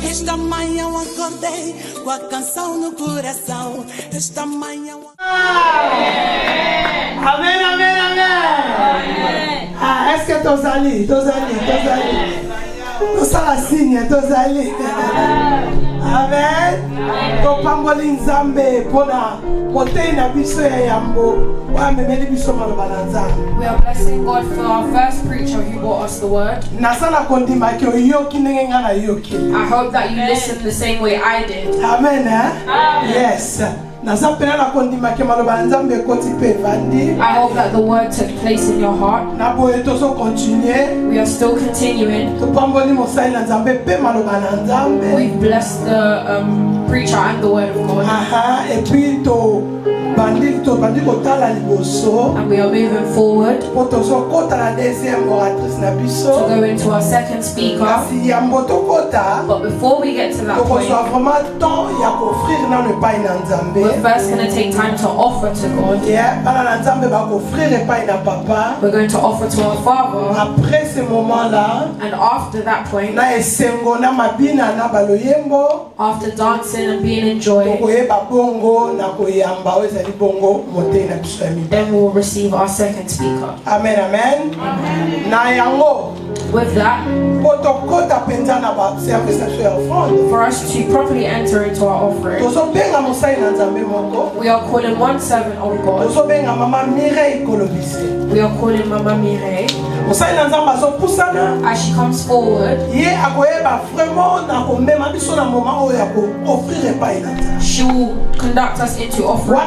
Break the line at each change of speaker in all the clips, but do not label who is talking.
Esta manhã eu acordei com a canção no coração. Esta manhã eu...
Amen, amen, amen. Ah, est-ce que tozali? Tosala signe, tozali. Amen. Topamboli nzambe pona motei na biso ya yambo. Wa memeli biso maloba na nzambe.
We are blessing God for our first preacher who brought us the word.
Nasala kondima ki oyoki ndenge nga na yoki.
I hope that you listened the same way I did.
Amen, eh? Yes. I hope that
the word took place in your heart. We are still continuing. We've blessed the preacher and the word of God. And we are moving forward to go into our second speaker. But before we get to that point, we're first going to take time to offer to God. We're going to offer to our Father. And after that point, after dancing and being in joy, then we'll receive our second speaker.
Amen, amen.
With that, for us to properly enter into our offering, we are calling one servant of God. We are calling Mama Mireille. As she comes forward, she will conduct us into offering.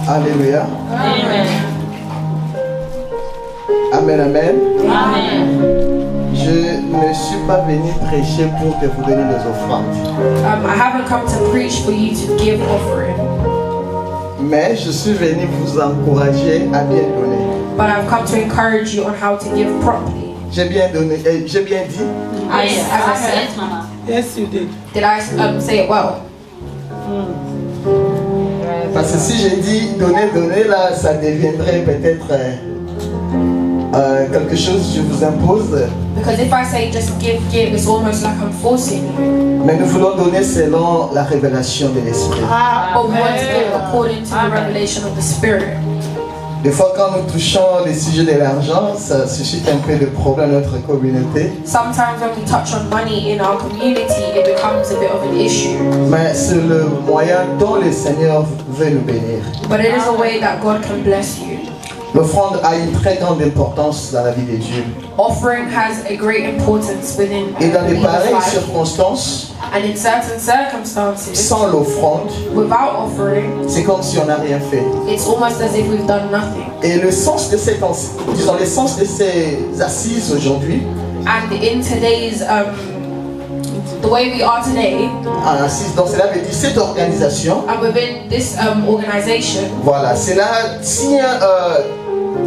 Alléluia.
Amen.
Amen, amen.
Amen.
Je ne suis pas venu prêcher pour que vous donniez des offrandes.
I haven't come to preach for you to give offering.
Mais je suis venu vous encourager à bien donner.
But I've come to encourage you on how to give properly.
J'ai bien donné, j'ai bien dit.
As I said,
yes, you did.
Did I say it well?
Parce que si j'ai dit donner, là, ça deviendrait peut-être quelque chose que je vous impose.
Because if I say just give, it's almost like I'm forcing you.
Mais nous voulons donner selon la révélation de l'Esprit.
But we want to give according to the revelation of the Spirit.
Des fois, quand nous touchons les sujets de l'argent, ça suscite un peu de problème dans notre communauté.
Sometimes when we touch on money in our community, it becomes a bit of an issue.
Mais c'est le moyen dont le Seigneur veut nous bénir.
But it is a way that God can bless you.
L'offrande a une très grande importance dans la vie de Dieu.
Offering has a great importance within
Et dans les pareilles
life.
circonstances,
And in certain circumstances,
sans l'offrande,
without offering,
c'est comme si on n'a rien fait.
it's almost as if we've done nothing.
Et le sens de ces assises aujourd'hui,
And in today's, the way we are today,
assise, donc cela veut dire cette organisation,
and within this organization,
voilà, cela tient,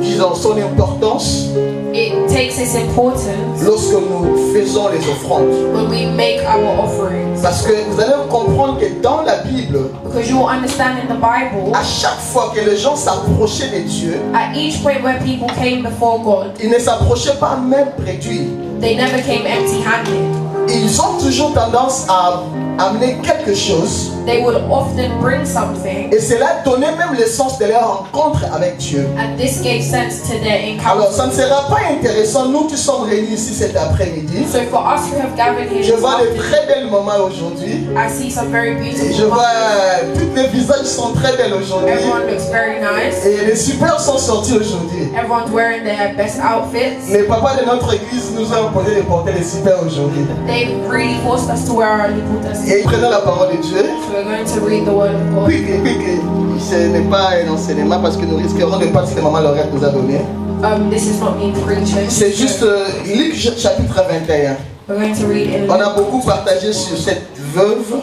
disons, son importance
it takes its importance
lorsque nous faisons les offrandes.
when we make our offerings.
Parce que vous allez comprendre que dans la Bible,
Because you will understand in the Bible,
à chaque fois que les gens s'approchaient de Dieu,
at each point where people came before God,
ils ne s'approchaient pas même réduits.
they never came empty-handed.
Ils ont toujours tendance à amener quelque chose.
They would often bring something,
Et cela donnait même le sens de leur rencontre avec Dieu.
and this gave sense to their
Alors ça ne
encounter.
sera pas intéressant, nous qui sommes réunis ici cet après-midi.
So for us who have gathered here
Je
this
vois de
afternoon,
très belles moments aujourd'hui.
I see some very
Et je
beautiful
vois
mothers.
tous les visages sont très belles aujourd'hui.
Everyone looks very nice.
Et les super sont sortis aujourd'hui.
Everyone's wearing their best outfits.
Les papas de notre église nous ont imposé de porter les super aujourd'hui.
They've really forced us to wear our little dresses.
Et prenons la parole de Dieu.
So we're going to read the word of God.
Quickly. Ce n'est pas un enseignement parce que nous risquerons de perdre ce que Maman Laurette nous a donné.
This is not me preaching.
C'est juste Luc chapitre 21.
We're going to read in
On a
Luke.
beaucoup partagé sur cette veuve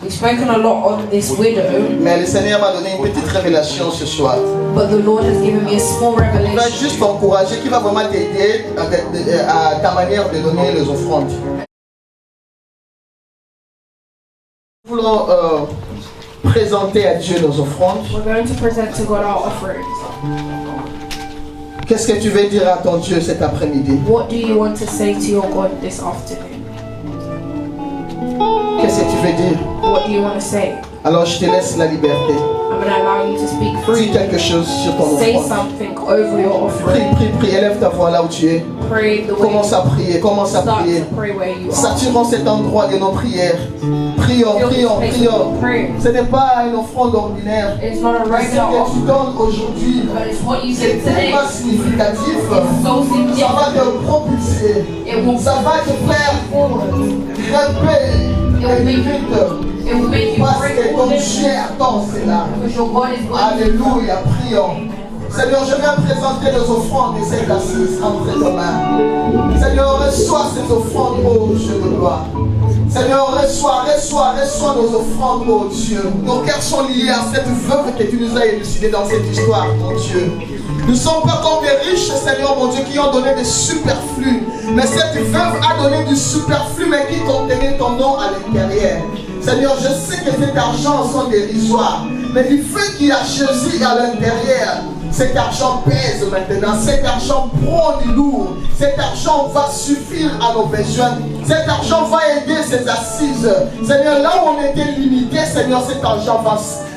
We've spoken a lot on this widow.
Mais le Seigneur m'a donné une petite révélation ce soir.
But the Lord has given me a small
Il va
revelation.
juste t'encourager, qui va vraiment t'aider à ta manière de donner les offrandes. Nous voulons présenter à Dieu nos offrandes.
We're going to present to God our offerings.
Qu'est-ce que tu veux dire à ton Dieu cet après-midi?
What do you want to say to your God this afternoon?
Qu'est-ce que tu veux dire?
What do you want to say?
Alors je te laisse la liberté.
I'm going to allow you to speak
Prie
freely.
quelque chose sur ton
Say
offrande.
something over your offering.
Prie, élève ta voix là où tu es.
Pray the way
Commence à prier, commence à
Start
prier.
to pray where you are.
Saturons cet endroit de nos prières. Prions,
Fill this
prions,
place
prions.
with prayer.
Ce n'est pas une offrande ordinaire.
It's not a
Ce
regular
que tu
offering,
donnes aujourd'hui,
but it's what you
c'est
give today.
tellement significatif.
So
Ça va
significant.
te propulser.
It will
Ça va te faire grimper
It will make you-
vite.
It will make you
Parce
break
que
all
ton
this
Dieu attend cela.
because your God is going to.
Alléluia, prions. Seigneur, je viens présenter les offrandes de cette assise entre tes mains. Seigneur, reçois ces offrandes, ô Dieu de gloire. Seigneur, reçois nos offrandes, ô Dieu. Nos cœurs sont liés à cette veuve que tu nous as élucidée dans cette histoire, mon Dieu. Nous ne sommes pas comme des riches, Seigneur, mon Dieu, qui ont donné des superflus. Mais cette veuve a donné du superflu, mais qui contenait ton nom à l'intérieur. Seigneur, je sais que cet argent sont dérisoires, mais du fait qu'il a choisi à l'intérieur, cet argent pèse maintenant, cet argent prend du lourd, cet argent va suffire à nos besoins, cet argent va aider ces assises. Seigneur, là où on était limité, Seigneur, cet argent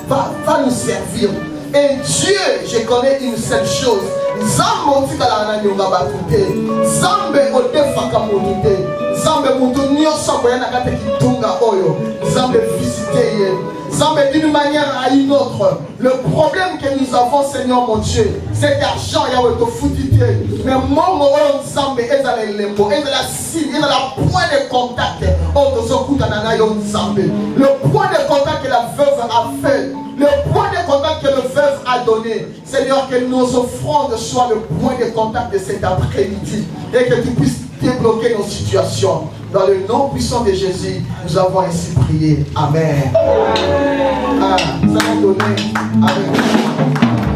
va nous servir. Et Dieu, je connais une seule chose. Zambe otikala na nyonga batute. Zambe odefaka motute. Zambe mutu nyonso koyana kate kitunga oyo. Zambe visite ye. Zambe d'une manière à une autre. Le problème que nous avons, Seigneur mon Dieu, cet argent yawe to futite. Mais mongo oyo Zambe ezala lembo, ezala signe, ezala point de contact. Oto sokuta na yo Zambe. Le point de contact que la veuve a fait. Le point de contact que le veuve a donné, Seigneur, que nos offrandes soient le point de contact de cet après-midi et que tu puisses débloquer nos situations. Dans le nom puissant de Jésus, nous avons ainsi prié. Amen. Ah, nous allons donner avec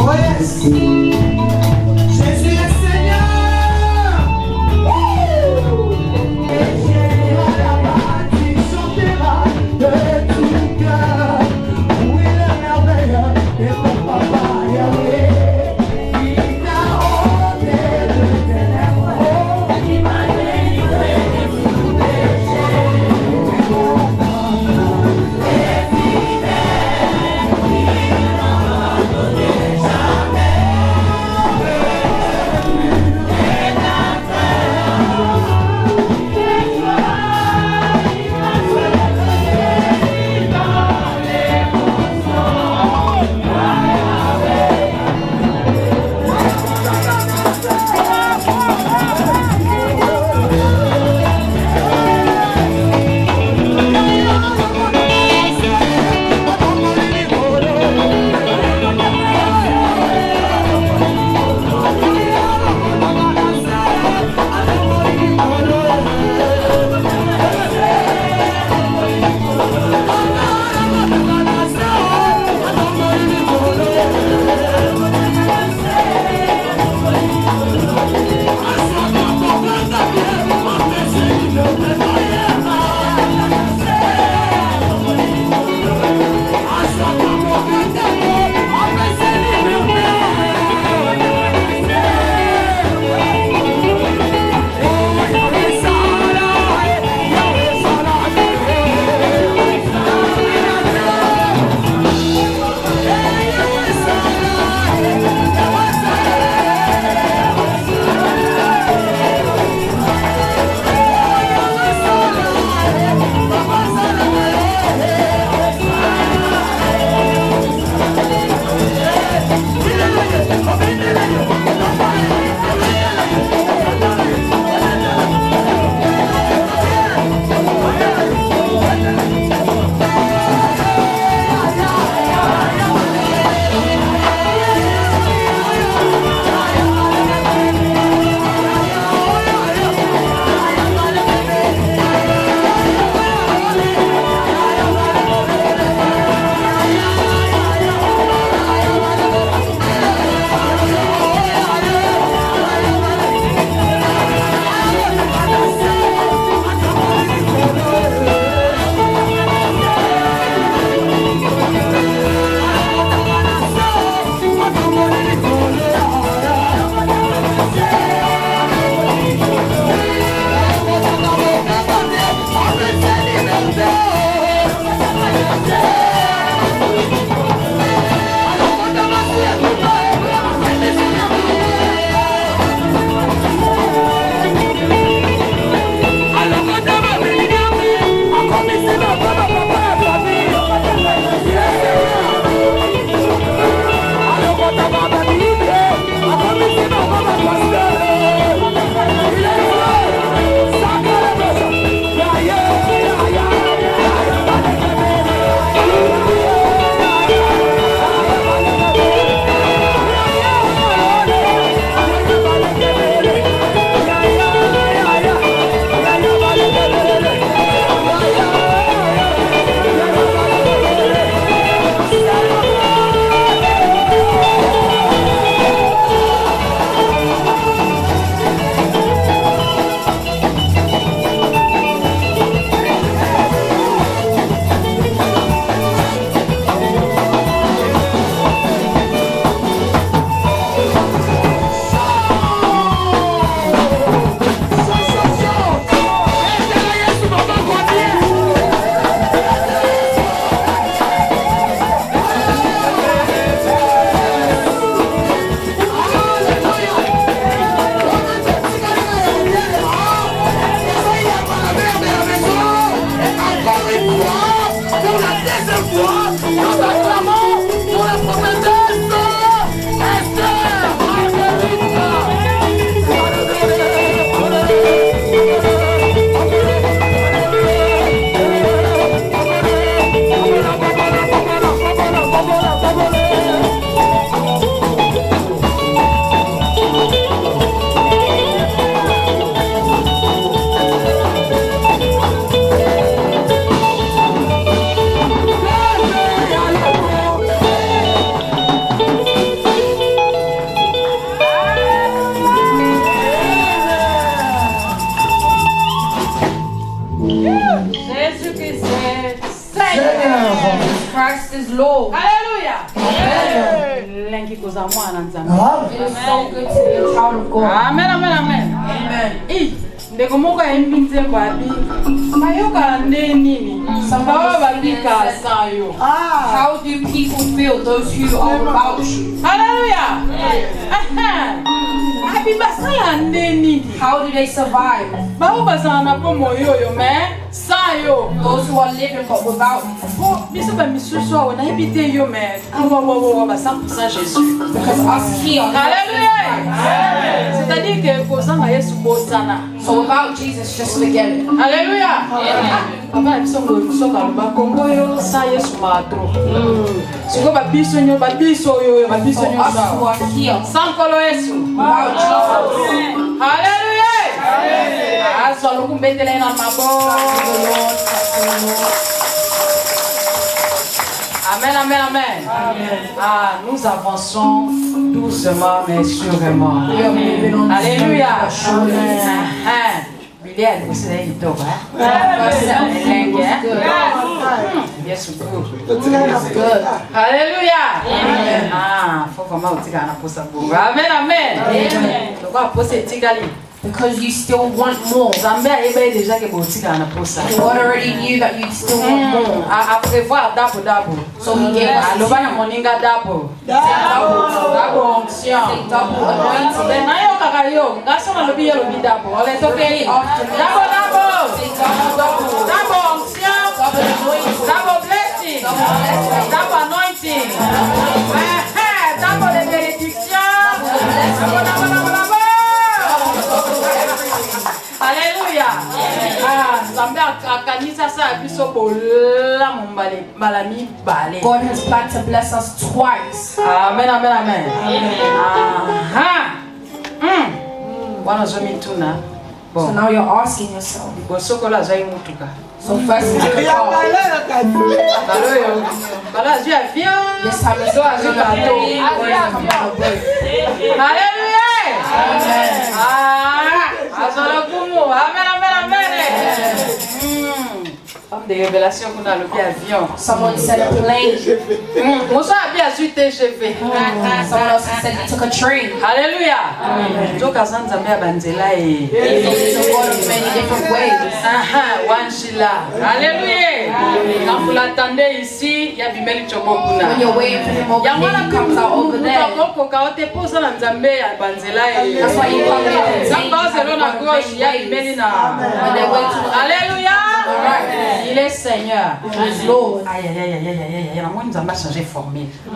Oh yes. Jésus est Seigneur.
Amen.
It is so good to be a child of God. Amen. How do people feel, those who are without you? Hallelujah. How do they survive? Those who are living but without you. Because us here. Hallelujah. So without Jesus, just forget it. Hallelujah. Amen. Nous avançons doucement mais sûrement. Alléluia. Alléluia. Faut vraiment pour ça. Amen. Because you still want more. God already knew that you still want more. So he gave us double unction, double anointing. Double blessing, double anointing, double benediction. Alléluia. God has planned to bless us twice. Amen. So now you're asking yourself. So first is the car. This time it's Someone said a plane. Someone else said he took a train. Hallelujah. He's a God of many different ways. Hallelujah. When you're waiting for him over here, he comes out over there. That's why you come here and sing. Hallelujah. Il est Seigneur. He's Lord.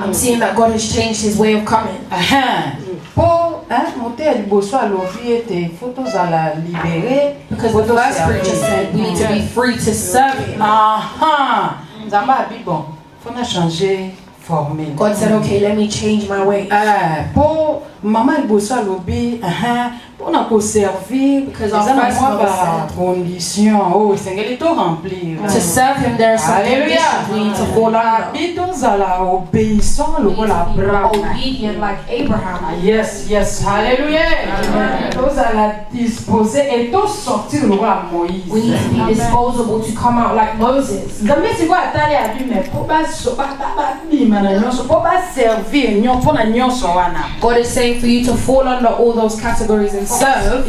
I'm seeing that God has changed his way of coming. Because the first preacher said we need to be free to serve him. God said, okay, let me change my way. Because our first mother said, to serve him there are some conditions we need to fall under. Obedient like Abraham.
Yes, hallelujah.
We need to be disposable to come out like Moses. God is saying for you to fall under all those categories and serve,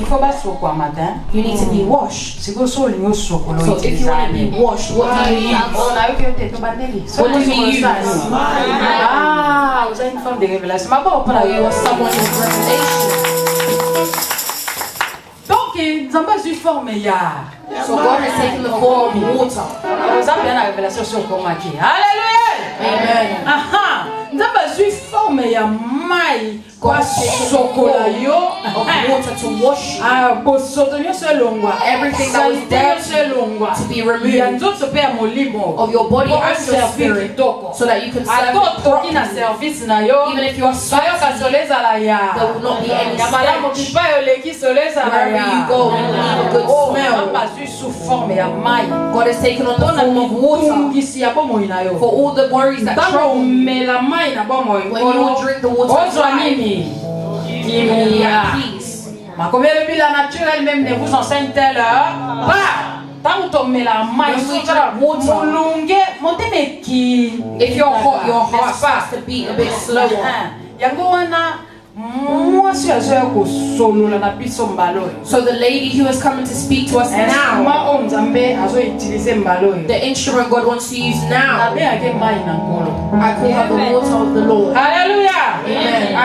you need to be washed. So if you want to be washed, what do you use? What do you use? Oh, you are someone with revelation. So God has taken the form of water.
Hallelujah.
Amen. God has taken the form of water to wash you. Everything that was there to be removed of your body and your spirit, so that you can serve it properly. Even if you are sweating, there will not be any stench. Wherever you go, you will leave a good smell. God has taken on the form of water for all the worries that trouble you. When you will drink the water of life, you will have peace.
Ma combien de la naturelle même ne vous enseigne-t-elle pas?
If your heart starts to beat a bit slower. So the lady who is coming to speak to us now, the instrument God wants to use now, I call her the water of the Lord.
Hallelujah.
Amen.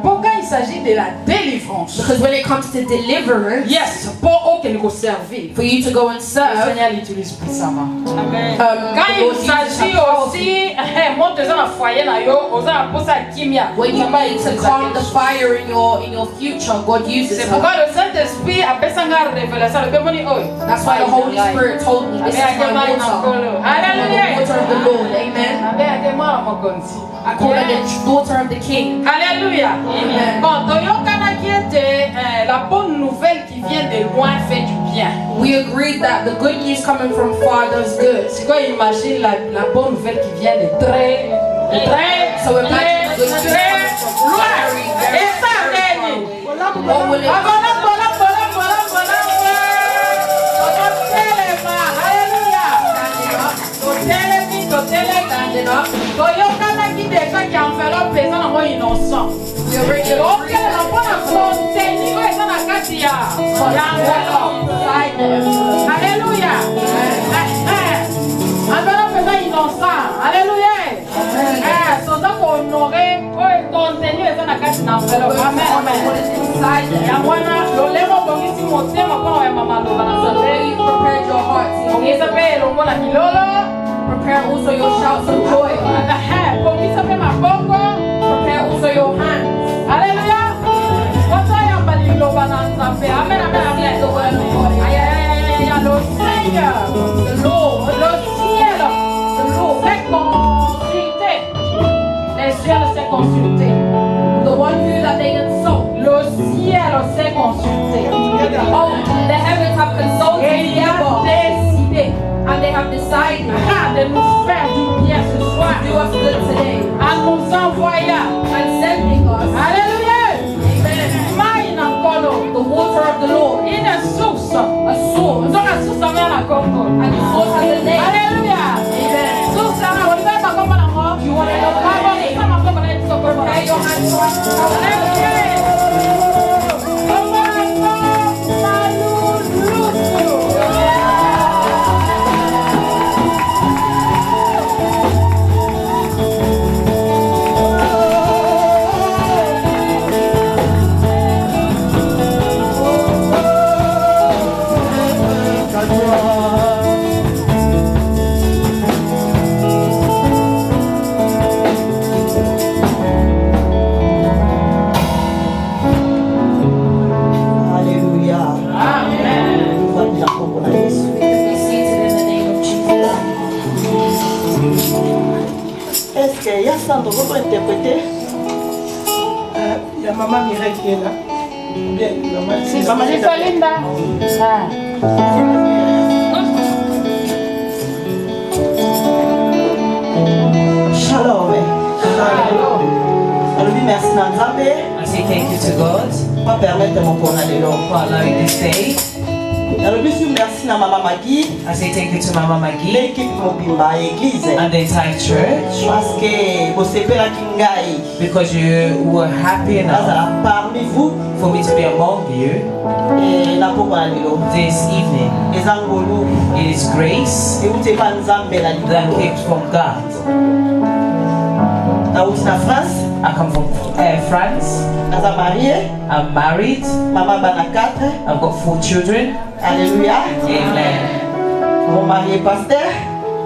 Pourquoi il s'agit de la délivrance?
Because when it comes to deliverance,
Yes, pour aucun nous servir.
for you to go and
Le
serve,
Seigneur l'utilise puissamment.
Amen.
Quand il s'agit aussi, monte dans le foyer là, on a posé à kimia.
When you need to calm the fire in your future, God uses
C'est
her.
pourquoi le Saint-Esprit a fait une révélation. Le démon dit, oh,
That's why the Holy Spirit told me this is my water.
Hallelujah.
The water of the Lord. Amen. I call her the daughter of the King.
Alléluia.
Amen.
Bon, Toyokana qui était la bonne nouvelle qui vient de loin fait du bien.
We agreed that the good news coming from far does good.
C'est quoi, imagine la bonne nouvelle qui vient de très
So imagine the good news
très
coming from
loin.
very, very
Et ça,
far.
Rémi.
What will it standing up?
Toyokana qui déjà qui enveloppe les gens en innocent.
We are bringing
Ok, la bonne contenu est dans la katia. Alléluia. Enveloppe les gens innocents. Alléluia. Sans honorer, contenu est dans la katia enveloppe. Amen.
Amen.
Yamwana, lolemo bongisi motema kwa ya mama loba na
So the way you prepared your heart to
Ongeza pe longo na kilolo.
prepare also your shouts of joy.
Ongeza pe maboko.
Prepare also your hands.
Alléluia. What's I am bali loba na nzambe. Amen, amen, amen.
The word of God.
Aïe, aïe, aïe, aïe, le Seigneur,
The Lord.
le ciel,
The Lord.
s'est consulté. Les ciels s'est consulté.
The one who that they consult.
Le ciel s'est consulté.
Oh, the heavens have consulted
Et il a
together.
décidé
And they have decided
de nous faire du bien ce soir.
to do us good today.
En nous envoyant.
And sending us.
Alléluia.
Amen.
Maïna Kolo.
The water of the Lord.
Une source.
A source.
Nous avons la source en la Congo.
And the source has a name.
Alléluia.
Amen.
Source en la Congo.
You want to know the name? Prepare your hands to us.
Alléluia.
Sandro, vous pouvez interpréter?
Il y a maman Mireille qui est là. Bien,
Maman Linda.
Shalom. Alors, merci Nanzambe.
I say thank you to God
Pas permettre mon pour aller là.
for allowing this day.
Alors, merci na Maman Maggie.
I say thank you to Mama Maggie
L'équipe Mobimba Église.
and the entire church
Parce que vous savez la Kingai.
because you were happy enough
Parmi vous,
for me to be among you
et la pour aller là.
this evening.
Les Angolou.
It is grace
Et vous savez pas Nzambe la
that
Ligue.
came from God.
Na où na France,
I come from France.
na marié,
I'm married.
maman bana 4.
I've got 4 children.
Alléluia.
Amen.
Mon mari est pasteur.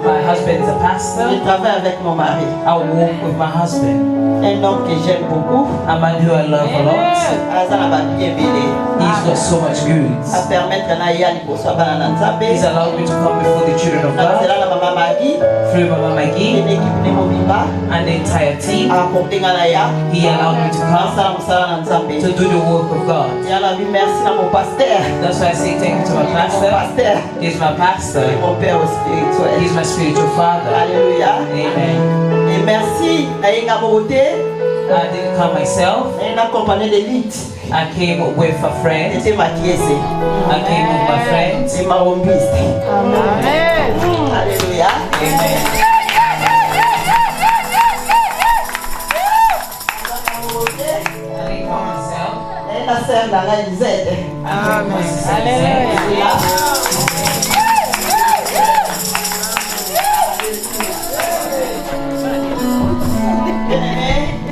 My husband is a
Je
pastor.
travaille avec mon mari.
I walk with my husband.
Un homme que j'aime beaucoup.
A man who I love a lot.
Azana ba bien belé.
He's got so much goods.
A permettre na yali pour so bana na nzambe.
He's allowed me to come before the children of
Na
God
zela na mama Maggie.
through Mama
Et
Maggie
l'équipe de Mobimba.
and the entire team.
A porter na ya.
He allowed me to come
Asala musala na nzambe.
to do the work of God.
Yala bi merci na mon pasteur.
That's why I say thank you to my
Mon
pastor.
pasteur.
He's my pastor.
Mon père spirituel.
He's my spiritual father.
Alléluia.
Amen.
Et merci na yenga mobote.
I didn't come myself.
Elle accompagnée de l'élite.
I came with a friend.
C'était ma kiese.
I came with my friend.
C'est ma rombiste.
Amen.
Alléluia.
Amen. I didn't come myself.
Elle a servi dans la Lisette.
Alléluia.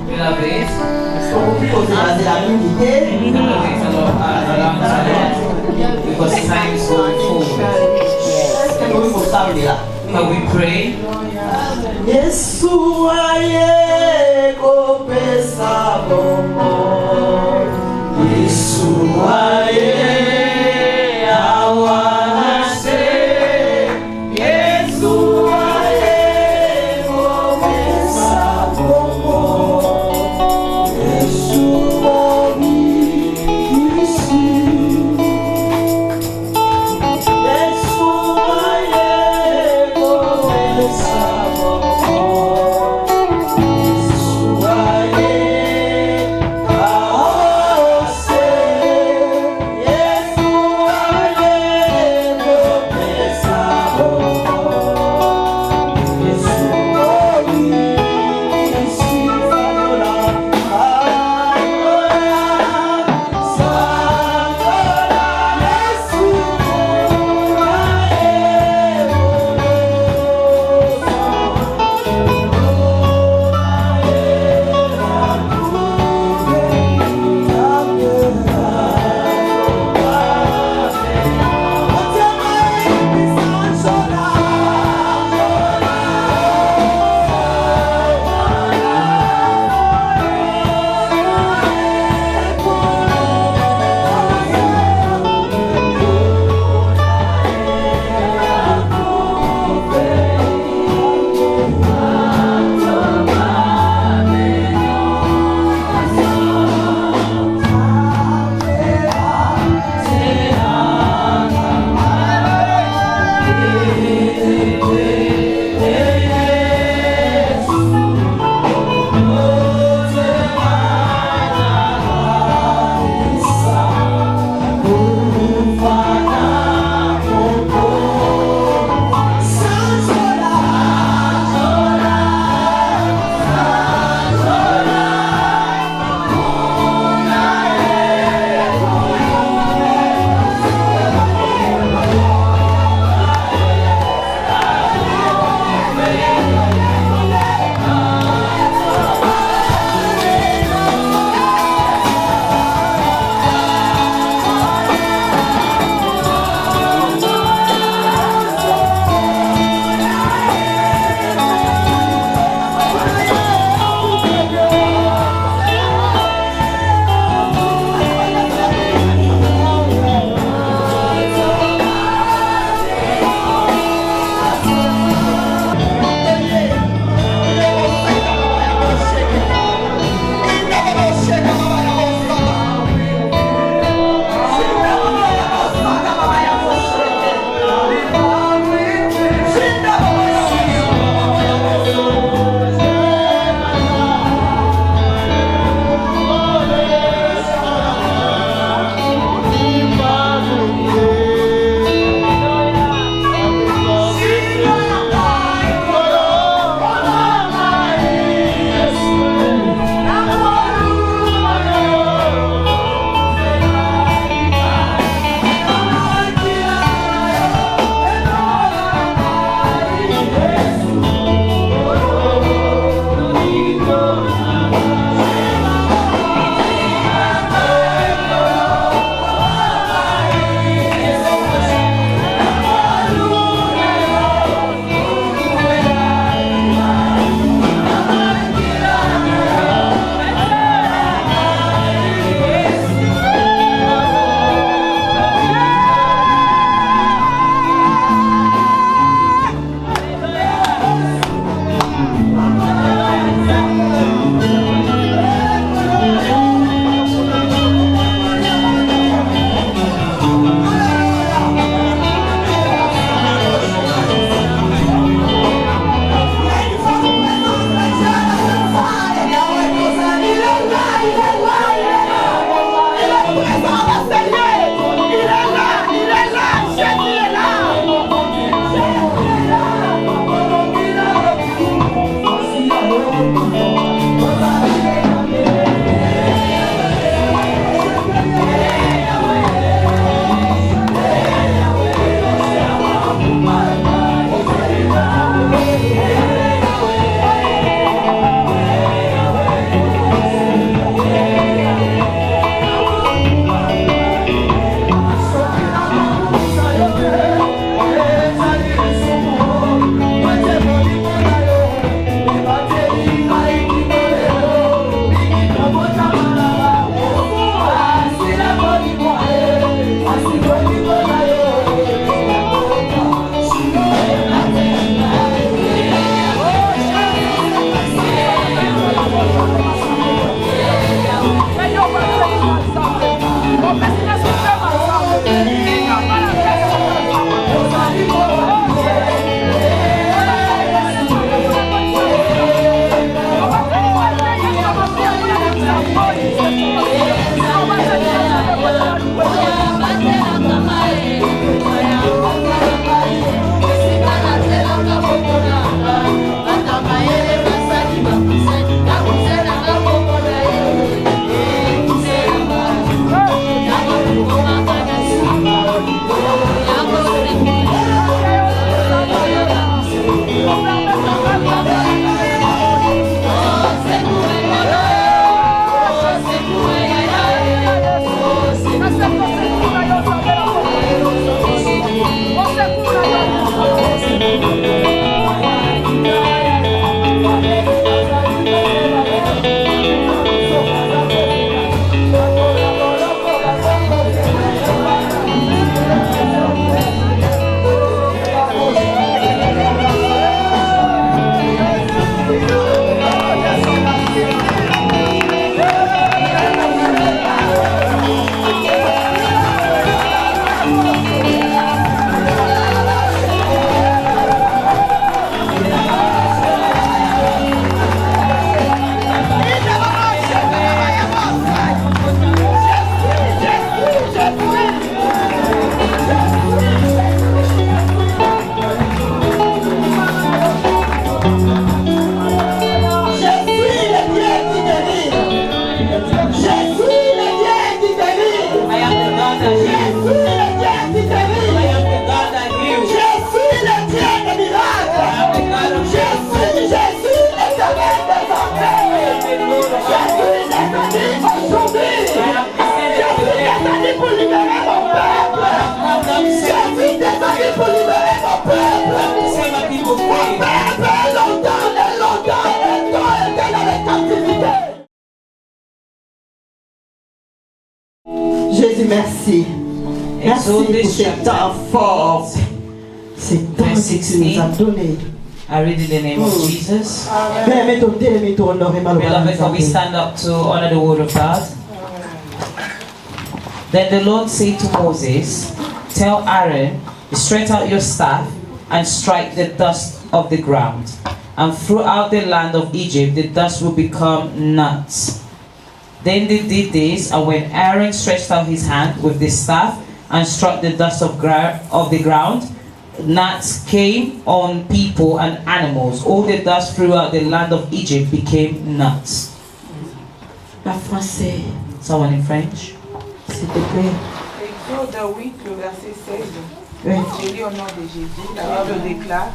Beloved,
C'est la unité.
beloved, because time is going forward.
Il faut savoir là.
Can we pray?
Yesu aye kopesa bongo. Yesu aye awanase. Yesu aye kopesa bongo. Yesu obi isi. Yesu aye kopesa bongo.
Jésus, merci. Merci pour ce temps fort. Ce temps que tu nous as donné.
I read in the name of Jesus.
Beloved,
Beloved, we stand up to honor the word of God. Then the Lord said to Moses, tell Aaron, stretch out your staff and strike the dust of the ground. And throughout the land of Egypt, the dust will become nuts. Then they did this, and when Aaron stretched out his hand with the staff and struck the dust of the ground, gnats came on people and animals. All the dust throughout the land of Egypt became nuts.
La français,
Someone in French?
s'il te plaît.
Exode 8, le verset 16.
Oui.
J'ai lu au nom de Jésus, la Bible déclare.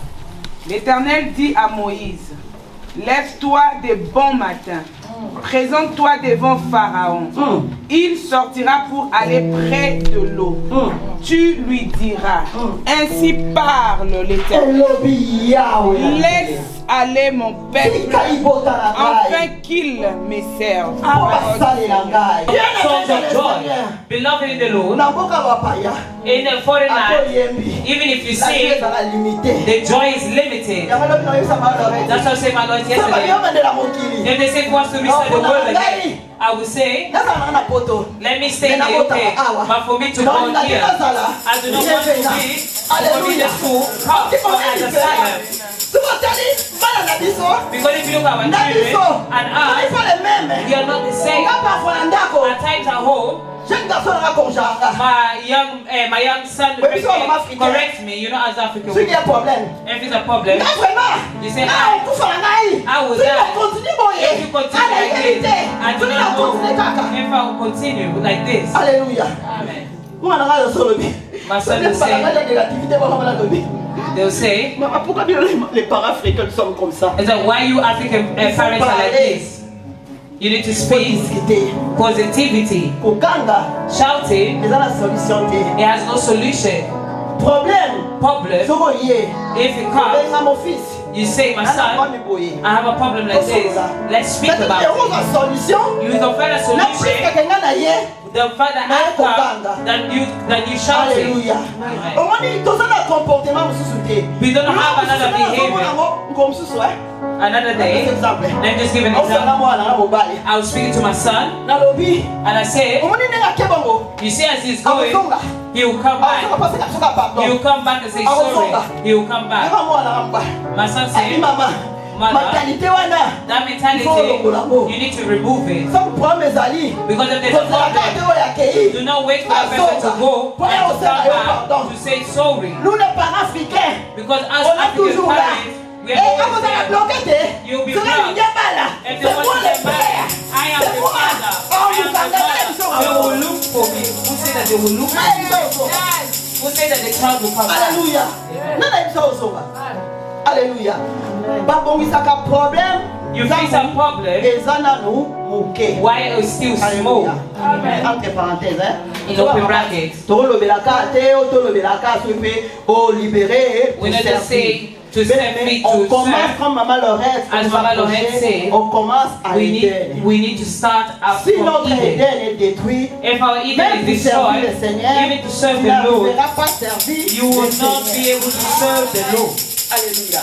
L'Éternel dit à Moïse, lève-toi de bon matin, présente-toi devant Pharaon. Il sortira pour aller près de l'eau. Tu lui diras, ainsi parle l'Éternel. Laisse aller mon peuple, afin qu'il me serve.
Songs of joy, beloved in the Lord, in a foreign land, even if you sing, the joy is limited. That's what I said my Lord yesterday. If they say for us to restart the world again, I would say, let me stay here, okay, but for me to go here, I do not want to be for me the school, as a silent. Because if you look at our children and us, we are not the same. At times at home, my young son corrects me, you know, as African. If it's a problem, you say, I will die. If you continue like this, I do not know if I will continue like this.
Hallelujah.
Amen. My son will say, they'll say,
les parents africains sont comme ça?
is that why you African parents are like this? You need to speak positivity. Shouting, it has no solution. Problem, if it comes, you say, my son, I have a problem like this. Let's speak about it. You don't find a solution. The fact that then you shout it. We don't have another behavior. Another day, let me just give an example. I was speaking to my son, and I said, you see, as he's going, he will come back. He will come back and say sorry. He will come back. My son said,
mentalité wana
that mentality, you need to remove it.
so problème ezali
Because if there's a problem, do not wait for that person to go and to come back to say sorry.
nous les parents africains
Because as
on est
African
toujours là.
parents, we are always there. You'll be proud. If they want to get back, I am the father. I am the mother. They will look for me. Who say that they will look for me? Who say that the child will come back?
Alléluia. Nana bisa osoba. Alléluia. Babongisaka problème.
You face a problem.
Ezana nous muke.
Why are you still small?
Entre parenthèses, hein.
In open brackets.
Tolobelaka te o tolobelaka suivi o libéré.
We need to say to set free
on
to
commence
serve.
comme Maman Lorette.
As Mama Lorette said,
on commence à
we
Eden.
need to start out
Si
from
notre
Eden.
Eden est détruit,
If our Eden
même
is
pour servir
destroyed,
le Seigneur,
even to serve
tu
the Lord,
n'arriveras pas à servir
you will
le
not be
Seigneur.
able to serve the Lord.
Alléluia.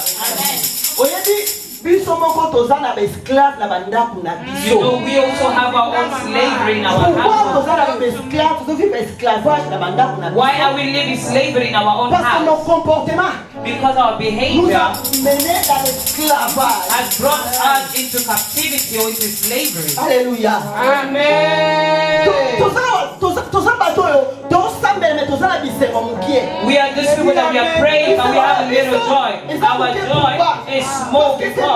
Oyebi biso moko toza na esclave na bandako na
You know,
biso.
we also have our own slavery in our
Pourquoi
household.
toza na esclave, tozo vivre esclavage na bandako na
Why
biso?
are we living slavery in our own
Parce que nos
house?
comportements
Because our
nous
behavior
a menés dans l'esclavage.
has brought us into captivity or into slavery.
Alléluia.
Amen.
Toza bato oyo tosambela me toza na bisengo mokie.
We are these people that we are praying, but we have a little joy. Our joy is small because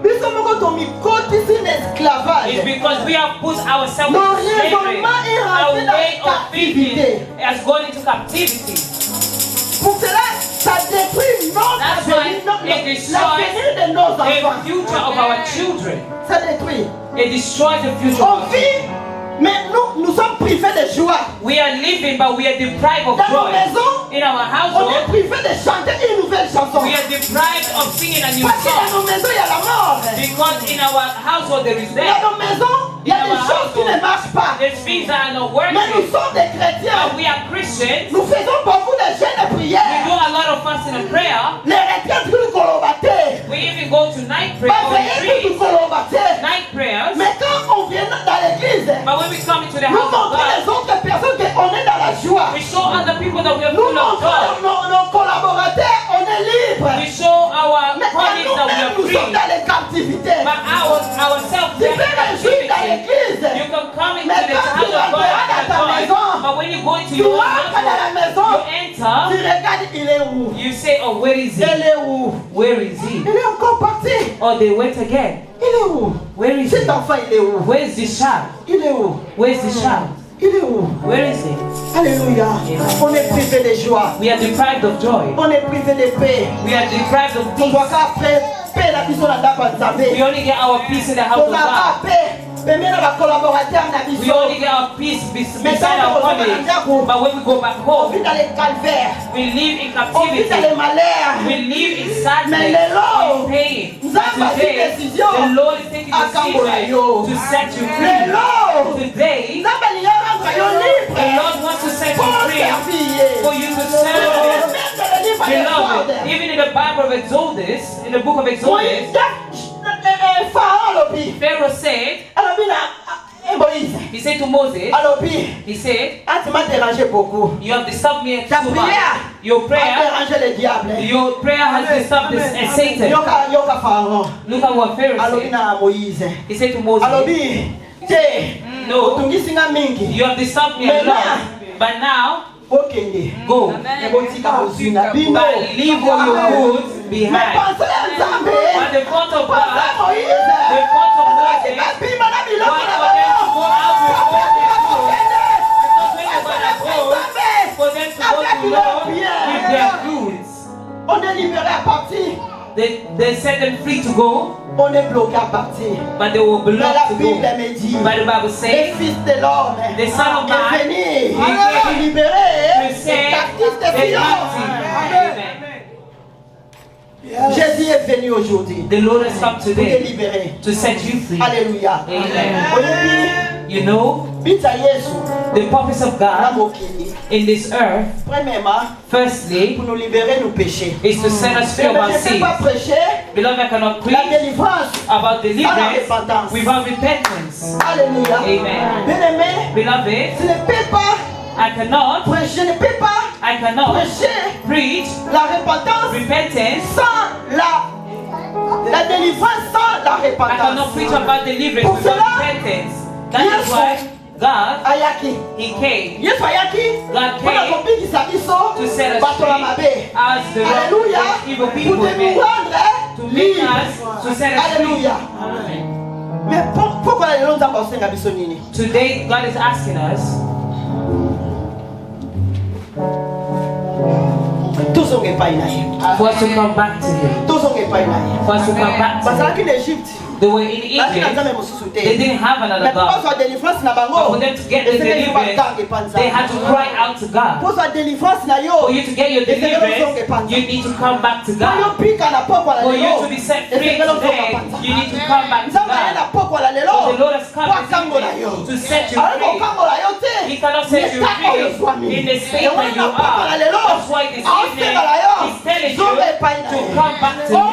biso moko tomikotisi na esclavage.
it's because we have put ourselves
No,
into slavery.
raisonnement est
Our
rentré dans
way of thinking
captivité.
has gone into captivity.
Pour cela, ça détruit notre
That's
avenir,
why it destroys
l'avenir de nos enfants.
the future of our children.
Ça détruit.
It destroys the future
On
of
vit, mais nous sommes privés de joie.
We are living, but we are deprived of
Dans nos
joy.
maisons,
In our
on est
household,
privé de chanter une nouvelle chanson.
we are deprived of singing a new
Parce que dans
song.
nos maisons, il y a la mort.
Because in our household there is
Dans
death.
nos maisons, il y a des choses qui ne marchent pas.
There's things that are not
Mais nous
working.
sommes des chrétiens.
But we are Christians.
Nous faisons beaucoup de jeûnes et
We
prières.
do a lot of fasting and prayer.
Les retraites que nous colobatons.
We even go to night prayer or
Parce que nous
retreat.
colobatons.
Night prayers.
Mais quand on vient dans l'église,
But when we come into the
nous
house of
montrons les
God,
autres personnes qu'on est dans la joie.
we show other people that we are
Nous
full of
montrons
joy.
nos collaborateurs, on est libre.
We show our
Mais quand
colleagues that we
nous-mêmes,
are
nous sommes
free.
dans les captivités.
But ourselves,
Tu
we are
peux
in
réjouir dans
captivity.
l'église.
You can come into
Mais
the
quand tu
house of God
rentreras dans
and
ta
joy,
maison,
but when you go into
tu
your own
rentres dans la
household,
maison,
you
tu
enter,
regardes, il est où?
you say, oh, where is
Il
he?
est où?
Where is he?
Il est encore parti.
Oh, they went again.
Il est où?
Where is
Cet
he?
enfant, il est où?
Where is this child?
Il est où?
Where is this child?
Il est où?
Where is he?
Alléluia. On est privé de joie.
We are deprived of joy.
On est privé de paix.
We are deprived of
On
peace.
doit qu'après, paix la biso na ndako ya Nzambe.
We only get our peace in the house of
Tozala
God.
paix. Pembe na bacollaborateur na
We
biso.
only get our peace
Mais
beside
quand
our
on
colleagues.
revient
But when we go back
On
home,
vit dans les calvaires.
we live in
On vit
captivity.
dans les malheurs.
We live in
Mais
sadness,
lelo,
in pain.
Nzambe a pris
Today,
décision.
the Lord is taking
Akambola
decision
yo.
to set you free.
Lelo,
Today,
Nzambe alingi rendre yo
the
libre.
Lord wants to set you
Pour
free,
servir ye.
for you to serve Him.
Même dans le livre
Beloved,
d'Exode.
even in the Bible of Exodus, in the book of Exodus,
Pharaon alobi.
Pharaoh said,
Alobi na Moïse.
he said to Moses,
Alobi.
he said,
Ah, tu m'as dérangé beaucoup.
you have disturbed me
Ta
too much.
prière
Your
a
prayer,
dérangé le diable.
your prayer has disturbed Satan.
Yoka Pharaon.
Look at what Pharaoh
Alobi
said.
na Moïse.
He said to Moses,
Alobi. Te.
no,
Otungisi nga mingi.
you have disturbed me a lot, but now,
Okende.
go.
Ebotika bozina bino.
But leave all your goods
Mais
behind.
pensez à Nzambe.
But the thought of
Pensez à
God,
Moïse.
the thought of Moses,
Bapima na biloko
was
na
for them to go
bango.
out with what they do.
Okende.
Because when they were go, for them to go to Lord with their goods.
On est libéré à partir.
They set them free to go,
On est bloqué à partir.
but they were
Mais
blocked
la
to
Bible
go.
me dit.
But the Bible
Le
says,
Fils de l'homme
The Son of Man
est venu
came
pour libérer
to
les
set
captifs
the
de Sion.
captive. Amen.
Jésus est venu aujourd'hui
The Lord has come
pour te
today
libérer.
to set you free.
Alléluia.
Amen.
Oyebi,
You know,
bita Yesu
the purpose of
na
God
mokili.
in this earth,
Premièrement,
firstly,
pour nous libérer nos péchés.
is to set us free
Je
of our
ne peux
sins.
pas prêcher
Beloved, I cannot
la
preach
délivrance
about
sans la
deliverance
repentance.
without repentance.
Alléluia.
Amen.
Bien-aimé,
Beloved,
je ne peux pas
I cannot
prêcher, je ne peux pas
prêcher
preach
repentance
la repentance sans la La délivrance sans la
I cannot
repentance.
preach about deliverance
Pour
without
cela,
repentance. That is why God,
Ayaki.
He came
Yesu ayaki.
God
Mpona
came
kobikisa biso
to set us
bato ya
free
mabe.
as the
Alléluia.
evil
Pour
people
te
men,
nous rendre
to make
libres.
us, to set us free.
Alléluia.
Amen.
Mais pourquoi les gens ont osenga biso nini?
Today, God is asking us
Tozonga epai na ye.
for us to come back to Him,
Tozonga epai na ye.
for us to come back to Him.
Bazalaki na Egypte.
They were in
Bazalaki na
Egypt,
nzambe mosusu te.
they didn't have another
Mais pour
God.
kozwa délivrance na
But
bango,
for them to get the
esengeli
deliverance,
bakanga epa
they had to
nzambe.
cry out to God.
Kozwa délivrance na yo,
For you to get your deliverance, you need to come back to
po yo
God.
pika na pokwa la
For you
lelo,
to be set free
esengeli ozonga
today,
pa
you need to
nzambe.
come back to
Nzambe aye na
God.
pokwa la lelo,
For the Lord has come
po
this
akangola yo.
evening to set you
Aye
free.
kokangola yo te.
He cannot set you free in the state that you are. That's why this evening He's telling you to come back to Him.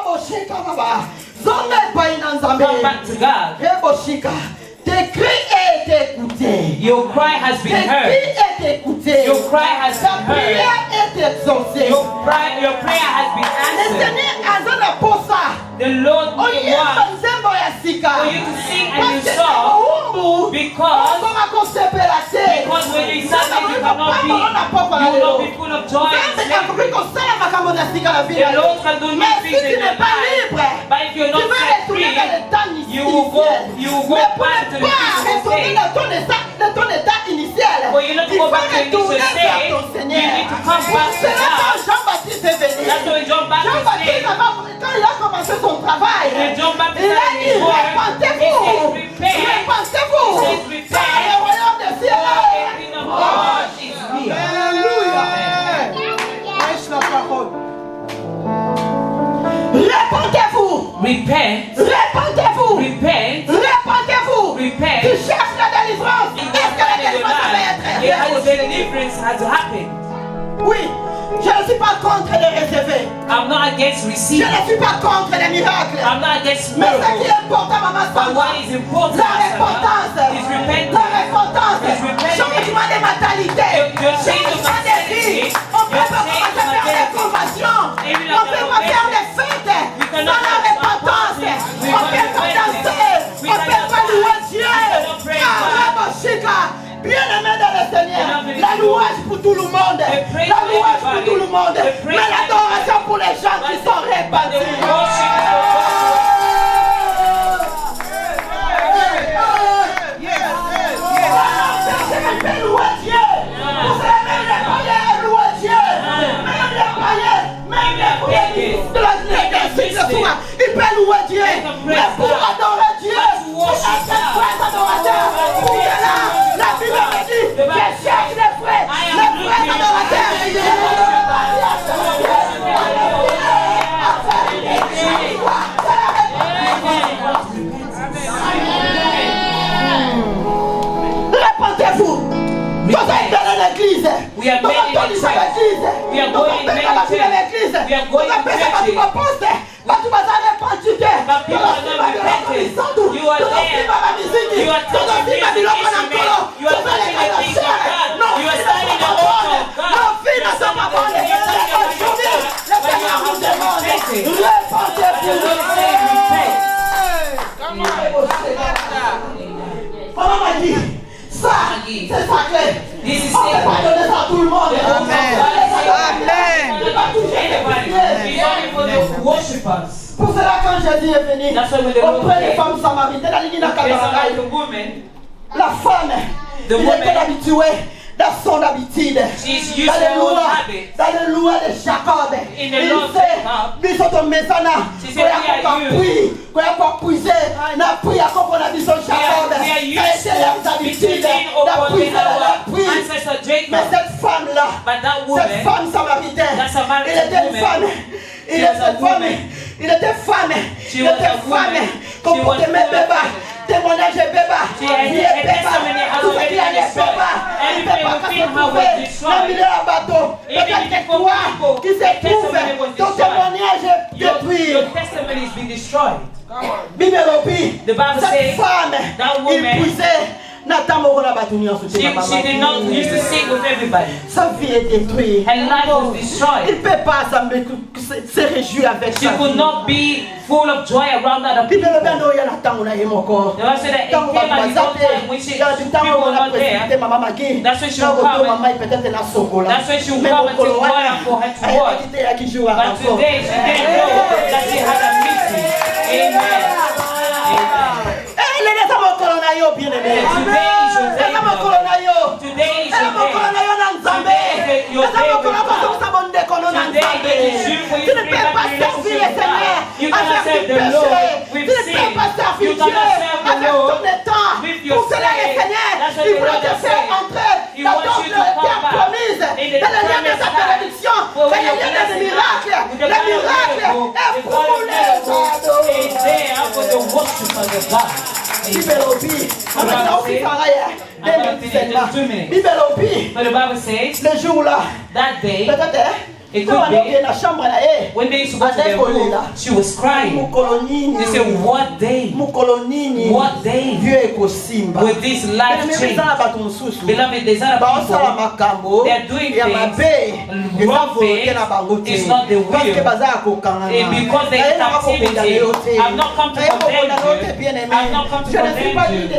Oh, shika baba. Zonga epai na nzambe.
Come back to God.
Ebo shika. Tes cris ont été écoutés.
Your cry has
Tes
been heard.
cris ont été écoutés.
Your cry has
Ta
been heard.
prière est exaucée.
Your prayer has been
Le
answered.
Seigneur a donné pour ça.
The Lord
Oh,
will
yes,
want
nzembo ya sika.
for you to sing and
Parce
you
que
saw,
umbu.
because
When you
when you cannot be, you will not be full of joy and the Lord can do new things in your life. But if you're not set free, you will go back to the physical state. For you not to go back to the initial state, you need to come back to God. That's why John Baptist came.
Son travail.
When John Baptist
Il a
started
dit,
his work, he
répentez-vous.
said, repent.
Répentez-vous.
He said, repent.
Car le royaume des cieux.
The kingdom of God is near.
Alléluia. Prêche la parole.
Répentez-vous.
Repent.
Répentez-vous.
Repent.
Répentez-vous.
Repent.
Tu cherches la délivrance.
In
Est-ce que la
your
délivrance va
life,
être
yeah, the
réalisée?
deliverance has to happen.
Oui. Je ne suis pas contre les réservés.
I'm not against
Je
receiving.
ne suis pas contre les miracles.
I'm not against
Mais ce qui
miracles.
est important, maman
But
Sandra,
what is important,
la repentance.
is repentance.
La repentance.
Is repentance.
Changement de mentalité.
Your change of
Changement de vie.
mentality.
On ne peut
Your
pas
change of
commencer à faire des
mentality.
conventions.
Even
On ne
after
peut pas faire des fêtes
cannot
sans la
have
repentance.
parties
On ne peut pas
without
danser.
repentance. We
On ne peut
cannot
pas louer Dieu.
cannot praise God.
Arabashika. Bien-aimé dans le Seigneur,
Beloved in
la
the
louange pour tout le monde,
The praise
la
for
louange pour
everybody.
tout le monde,
The praise
mais
for
l'adoration pour les gens qui sont
But the
répandus.
worship is for God.
Il peut louer Dieu, mais pour adorer Dieu, il a fait frères adorateurs. Pour cela, la Bible me dit, je cherche les frères adorateurs. Répentez-vous. Vous êtes dans l'église.
We are
Vous
many in
entendez
the
ça
church.
l'église.
We are
Vous
going
appelez
many
ça la
church.
l'église.
We are
Vous
going
appelez ça
churches.
la poste. Tu vas aller pratiquer.
But people are not repenting. You are there. You are touching music instrument. You are touching the things of God. You are standing the altar of God. You are standing the altar of God. But you are not repenting. The Lord says repent.
Maman m'a dit, ça, c'est sacré.
This is
On ne peut pas donner ça à tout le monde.
Everybody. It's only for the worshippers.
Pour cela, quand Jésus est venu,
That's why when the Lord
auprès des
came,
femmes samaritaines, la ligne n'a qu'à
there's
la
a woman.
la femme,
The
il
woman,
était habitué dans son habitude.
she's used to her own habits.
Dans le loi de Jacob,
In the
il
law of
sait,
Jacob,
biso to mesana,
she said, "We are you."
Kwa kwa puiser, na priya kwa na biso Jacob.
We are used
C'est les
to
habitudes,
between
la
upon our
puiser.
ancestor
Mais
Jacob.
cette femme-là,
But that
cette
woman,
femme samaritaine,
that Samaritan
il était une
woman,
femme. Il
she was a
était femme.
woman.
Il était femme.
She
Il
was
était
a woman.
femme.
She
Comme pour
was
t'aimer,
full of
béba.
women.
Témoignage, béba.
She had
Vie,
her
béba.
testimony has
Tout ce
already
qui allait,
been destroyed.
béba. Il
Everything
peut pas
within
se
her was
trouver
destroyed.
dans le milieu de bateau.
Even
Peut-être que
before
toi
people,
qui se
her
trouve,
testimony was
ton
destroyed.
témoignage est détruit.
Your testimony has been destroyed.
Bible dit,
The Bible
cette
says
femme,
that
il
woman,
poussait
She did not used to sing with everybody.
Sa vie est détruite.
Her life was
Il
destroyed.
ne peut pas se réjouir avec
She
sa
could
vie.
not be full of joy around other
Bible
people.
bendo ya na tango na ye moko.
The Bible said that it
Tango
came at his own
bazate.
time when
Ya
people
tango
were
na
not there.
précipiter mama maki.
That's when she would
Tango
come
do
and-
mama peut-être na sokola.
That's when she would
Mais
come and
mokolo
take
wana,
water for her to
ayeba
watch.
kite ya kijua
But
encore.
today she didn't know that she had a meeting. Amen.
Eh, le neta mokolo na yo bien aimé.
Today is your day,
Neta mokolo na yo.
Today is
Eh,
your
mokolo na
day.
yo na nzambe.
Today is your
Neta
day
mokolo
with
pa
God.
sa bonde kono na
Today
nzambe.
is you for
Tu
you
ne
to
peux pas
bring back
servir le
relationship with
Seigneur
God. You
avec
cannot
du
serve the
péché.
Lord
Tu
with
ne peux
sin.
pas servir
You
Dieu
cannot serve the
avec
Lord
ton état.
with your
Pour cela, le
sin.
Seigneur,
That's what
il
the
voulait
Lord
te
has
faire
said.
entrer
He
dans
wants
ton
you to come
terre
back
promise,
in the
dans le lieu de
promised
ta
land,
bénédiction,
where
dans le
your
lieu des
blessing
miracles.
are, with the
Les
God of
miracles
miracle,
est
the God
pour
of
les
miracle
ados.
is there for the worshipers of God.
Bibelobi, avec la aussi pareil,
I'm going to finish in 2 minutes.
Bibelobi,
But the Bible says
le jour là,
that day,
peut-être,
it
quand
could
on
be,
est dans la chambre là,
when they used to go to their room, she was crying. They said, what day?
mukolonini,
What day
Dieu est kosimba.
will this life change? Beloved, there's other people. They are doing things wrong things. It's not the will. And because they in captivity, I've not come to condemn you. I've not come to condemn you.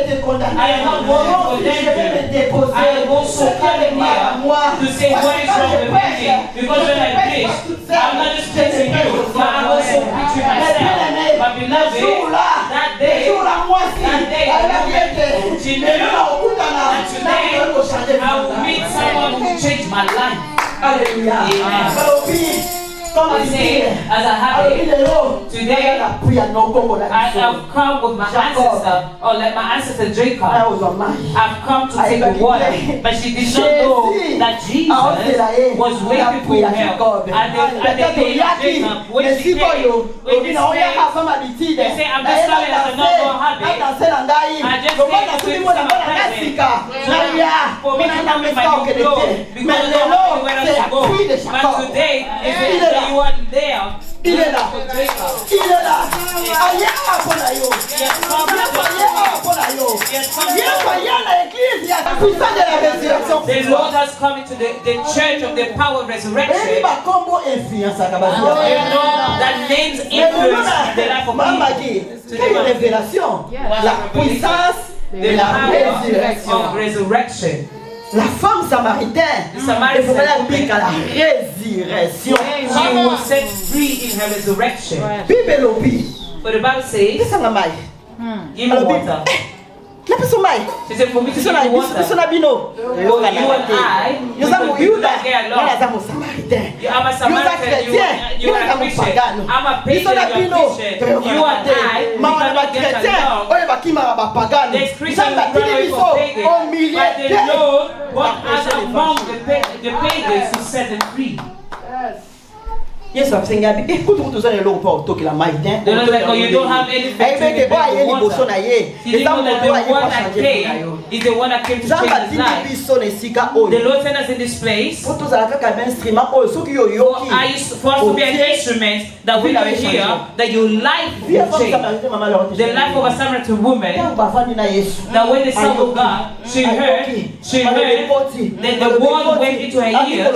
I am not going to condemn you. I am also coming here to say what is wrong with me. Because when I preach, I'm not just preaching you, but I'm also preaching myself. But beloved, that day, she knew that today I will meet someone who will change my life. Amen. I say, as I have it, today I have come with my ancestor, or like my ancestor Jacob. I've come to take the water, but she did not know that Jesus was waiting for her. And the day of Jacob, when she came, when this day, they say, I'm just coming as a normal habit. I just came to see my present. For me to come with my new clothes, because I don't know where I should go. But today, is the you are there.
Il est là. Il est là. Aïe, apona yo.
The Lord has come into the church of the power of resurrection. You know that names influence the life of people.
La puissance de la
résurrection.
La femme samaritaine, il faudrait appliquer à la résurrection.
She was set free in her resurrection.
Bible obi.
But the Bible says, give me water.
La personne mai.
She said, for me to give you water.
Personne abino.
You and I,
Nous avons eu là.
You are a Samaritan. You are a Christian. I'm a pagan. You are a Christian. You and I, we cannot get along. There's Christians who run away from pagans, but the Lord was among the pagans who set them free.
Yes, I'm saying, écoute, vous tous allez l'eau pour toquer la main.
You don't have anything to water. He didn't know that the one that came is the one that came to change his life. The Lord sent us in this place for us to be an instrument that we can hear that your life will change. The life of a Samaritan woman, that when the Son of God, she heard that the word went into her ears,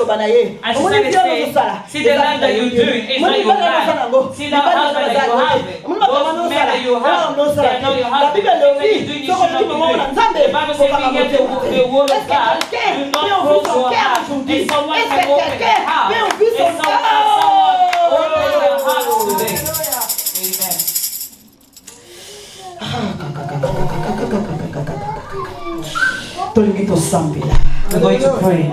and she started saying, see the life that you doing is not your life. See that husband that you have, those men that you have, they are not your husband. The things that you're doing, you should not be doing. The Bible says we hear the word of God. Do not close your heart. And someone can open their heart. And someone open their heart today. Amen. We're going to pray.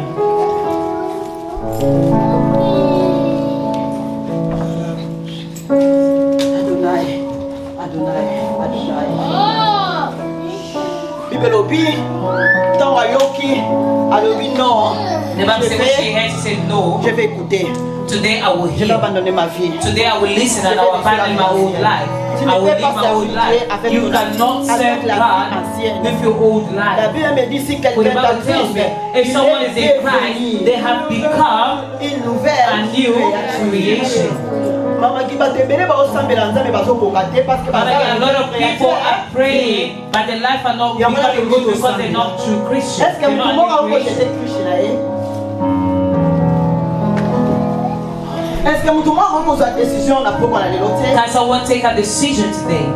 The Bible says when she heard, she said, no.
Je vais écouter.
Today I will
Je vais
hear.
abandonner ma vie.
Today I will listen and I will abandon my old life. I will live my old life. You cannot serve God with your old
La
life.
Bible me dit si
But the
quelqu'un
Bible tells me, if someone is in Christ, they have become
une nouvelle
a new creation.
Mama qui va te bénir, va au sambela nzambe bazo kokate parce que
But a lot of people are praying, but the life are not becoming good because they're not true Christians.
Est-ce que
They're
vous
not
pouvez
new
encore
creation.
être Christian? Est-ce que vous pouvez prendre une décision là pour aller l'autre?
Can someone take a decision today?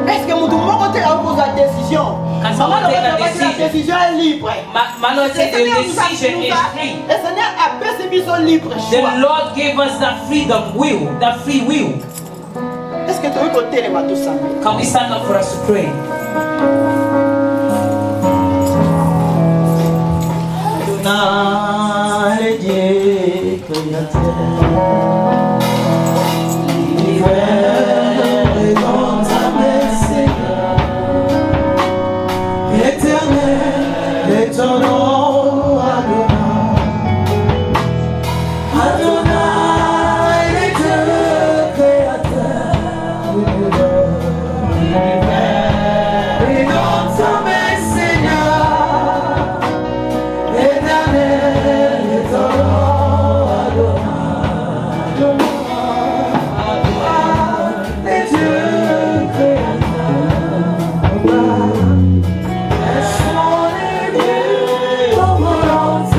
Est-ce que vous pouvez prendre une décision?
Can someone take a decision?
La décision est libre.
My Lord said the decision is free.
Le Seigneur a permis son libre choix.
The Lord gave us that freedom will, that free will.
Est-ce que tu veux compter les bateaux ça?
Can we stand up for us to pray?
Adonai, Dieu créateur, l'hiver dans ta main, Seigneur, éternel est ton nom, Adonai. Adonai, le Dieu créateur, l'hiver est dans ta main, Seigneur, éternel est ton nom, Adonai. Les dieux créateurs, laisse-moi les dieux, ton volonté,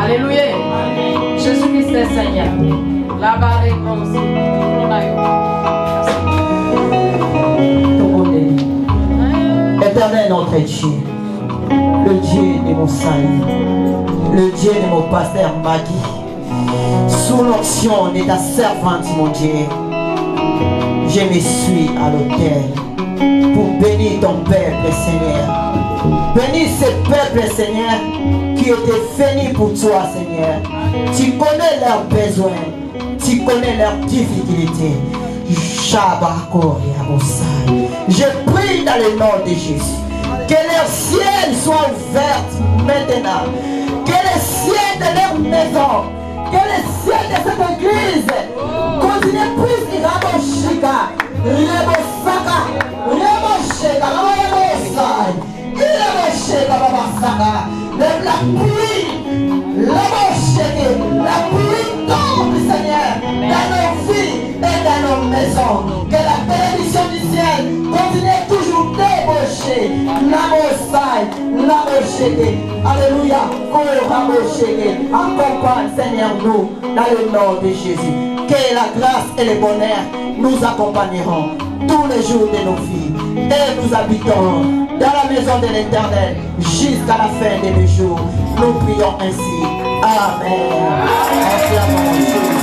Alléluia. Jésus-Christ est Seigneur. La barre est grosse.
Éternel notre Dieu, le Dieu de mon salut, le Dieu de mon pasteur Maggie, sous l'onction de ta servante, mon Dieu, je me suis à l'autel pour bénir ton peuple, Seigneur. Bénis ce peuple, Seigneur, qui était venu pour toi, Seigneur. Tu connais leurs besoins, tu connais leurs difficultés. Je prie dans le nom de Jésus que leur ciel soit ouvert maintenant, que le ciel de leur maison, que le ciel de cette église continue plus de Raboshika, Rebosaka, Rebosheka, la pluie tombe, Seigneur, dans nos vies et dans nos maisons. Que la bénédiction du ciel continue toujours débaucher. Alléluia. Accompagne, Seigneur, nous, dans le nom de Jésus. Que la grâce et le bonheur nous accompagneront tous les jours de nos vies. Et nous habiterons dans la maison de l'Éternel jusqu'à la fin de nos jours. Nous prions ainsi. Amen. Acclamons Jésus.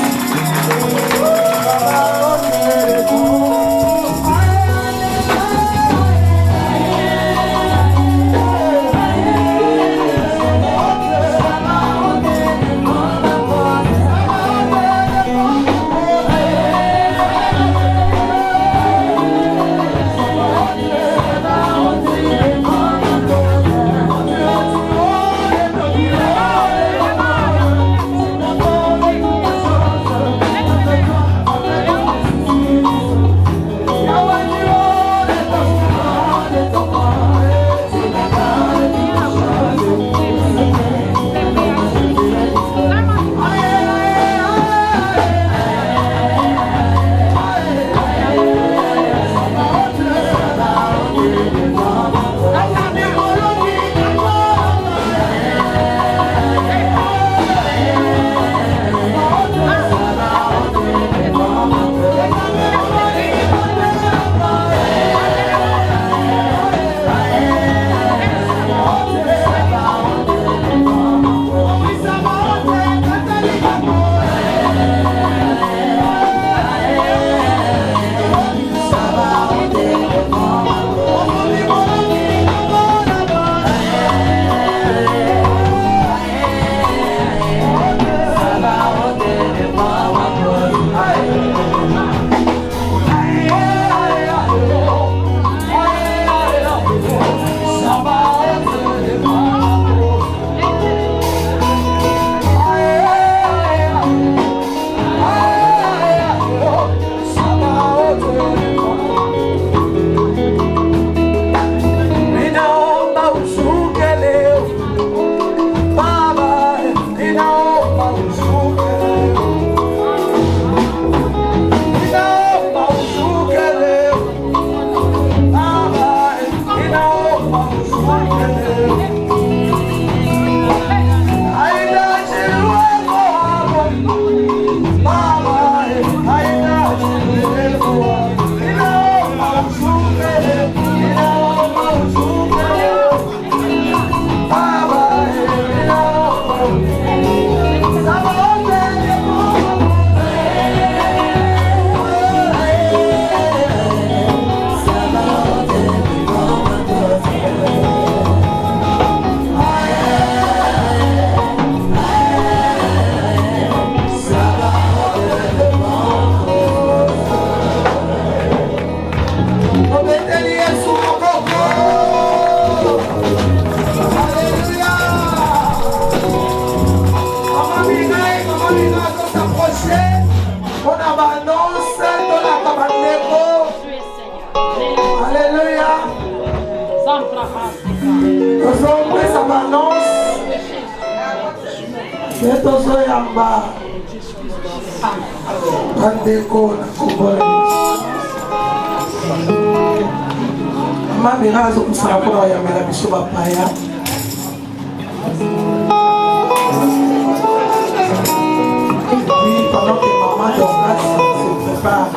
Pendant que maman Dorcas se prépare.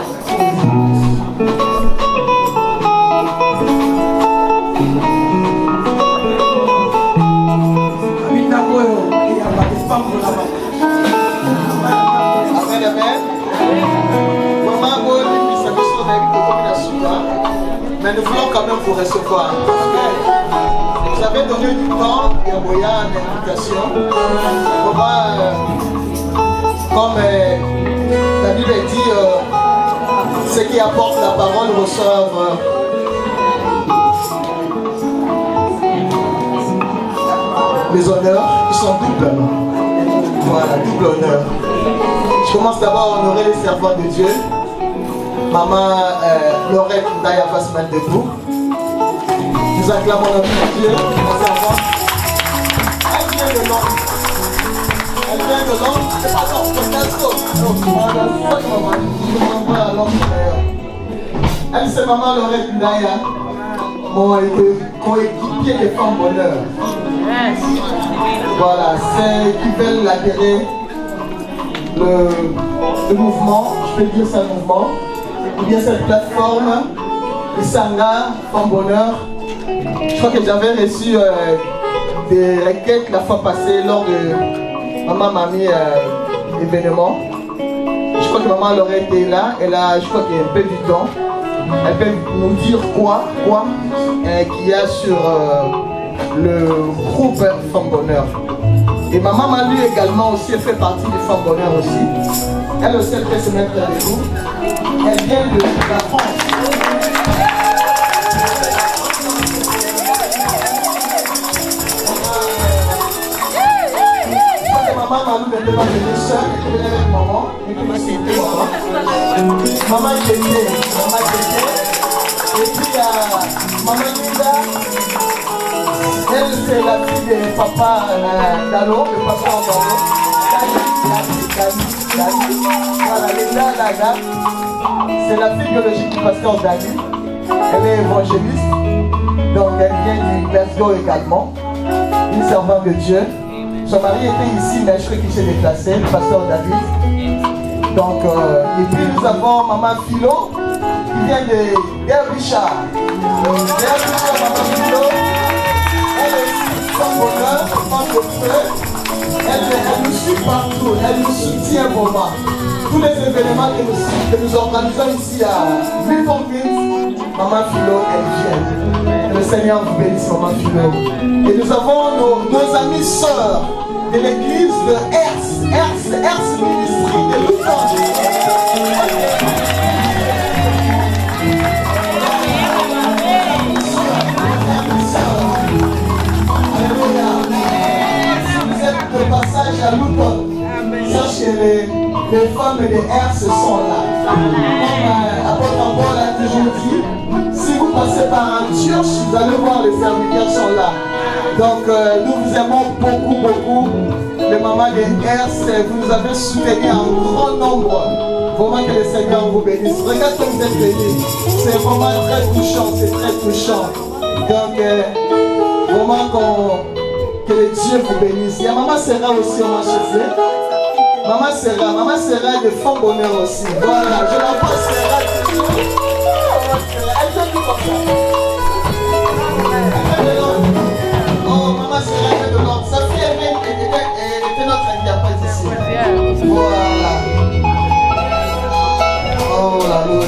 Mais nous voulons quand même vous recevoir. Vous avez donné du temps et envoyé une invitation. Comme la Bible dit, ceux qui apportent la parole reçoivent les honneurs. Ils sont doubles. Voilà, double honneur. Je commence d'abord à honorer les servants de Dieu. Maman Laurette Ndaya va se mettre debout. Nous acclamons notre Dieu, nos servants. Elle vient de Londres. Elle vient de Londres. C'est pas Londres, c'est Glasgow. Elle, c'est maman Laurette Ndaya, mon coéquipier des femmes bonheur. Voilà, c'est qui veulent l'acquérir le mouvement, je peux dire c'est un mouvement, ou bien cette plateforme, Isanga, Femme Bonheur. Je crois que j'avais reçu des requêtes la fois passée lors de Maman Mamie événement. Je crois que Maman Laurette était là, elle a, je crois qu'il y a un peu du temps. Elle peut nous dire quoi qu'il y a sur le groupe Femme Bonheur. Et Maman Malu également aussi, elle fait partie du Femme Bonheur aussi. Elle aussi, elle peut se mettre avec nous. Elle vient de la France. Je crois que Maman Malu n'était pas venue seule, elle était venue avec maman. Maman Kéké. Et puis il y a Maman Linda. Elle, c'est la fille de papa Dalo, le pasteur Dalo. Voilà, Linda Laga. C'est la fille biologique du pasteur Dali. Elle est évangéliste. Donc elle vient du Glasgow également. Une servante de Dieu. Son mari était ici, mais je crois qu'il s'est déplacé, le pasteur David. Donc, et puis nous avons Maman Philo, qui vient de Derbyshire. Derbyshire, Maman Philo. Elle est aussi Femme Bonheur, femme de feu. Elle nous suit partout, elle nous soutient vraiment. Tous les événements que nous organisons ici à Milford Keynes, Maman Philo, elle vient. Le Seigneur vous bénisse, Maman Philo. Et nous avons nos amis sœurs de l'église de Ers Ministry de Luton. De passage à Luton, sachez les femmes de Ers sont là. Comme Apôtre Paul a toujours dit, si vous passez par un church, vous allez voir les serviteurs sont là. Donc nous vous aimons beaucoup. Les mamans de Ers, vous nous avez soutenu en grand nombre. Vraiment que le Seigneur vous bénisse. Regarde comme vous êtes bénis. C'est vraiment très touchant, c'est très touchant. Donc vraiment que le Dieu vous bénisse. Il y a Maman Serra aussi au marché. Maman Serra de Femme Bonheur aussi. Voilà, je la vois Serra. Elle vient du comme ça. Elle vient de Londres. Oh, Maman Serra vient de Londres. Sa fille était notre interprète ici. Voilà. Oh là là.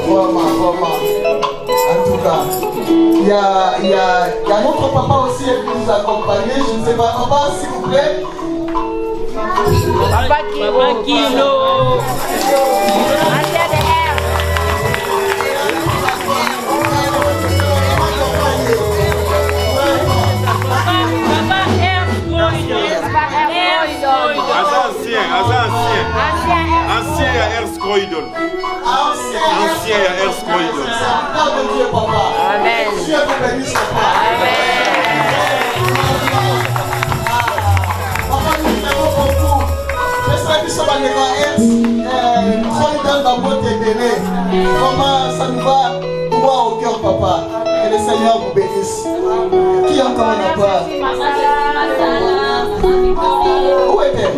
Vraiment. En tout cas. Il y a notre papa aussi qui nous accompagne. Je ne sais pas, papa, s'il vous plaît.
Papa Kilo.
Ancien à Ers Croydon. Ancien à Ers Croydon.
De Dieu, papa.
Amen.
Dieu vous bénisse, papa. Papa, nous t'aimons beaucoup. J'espère que ça va les Ers. Croydon dans votre béné. Comment ça nous va droit au cœur, papa. Que le Seigneur vous bénisse. Qui encore n'a pas? Où est-elle?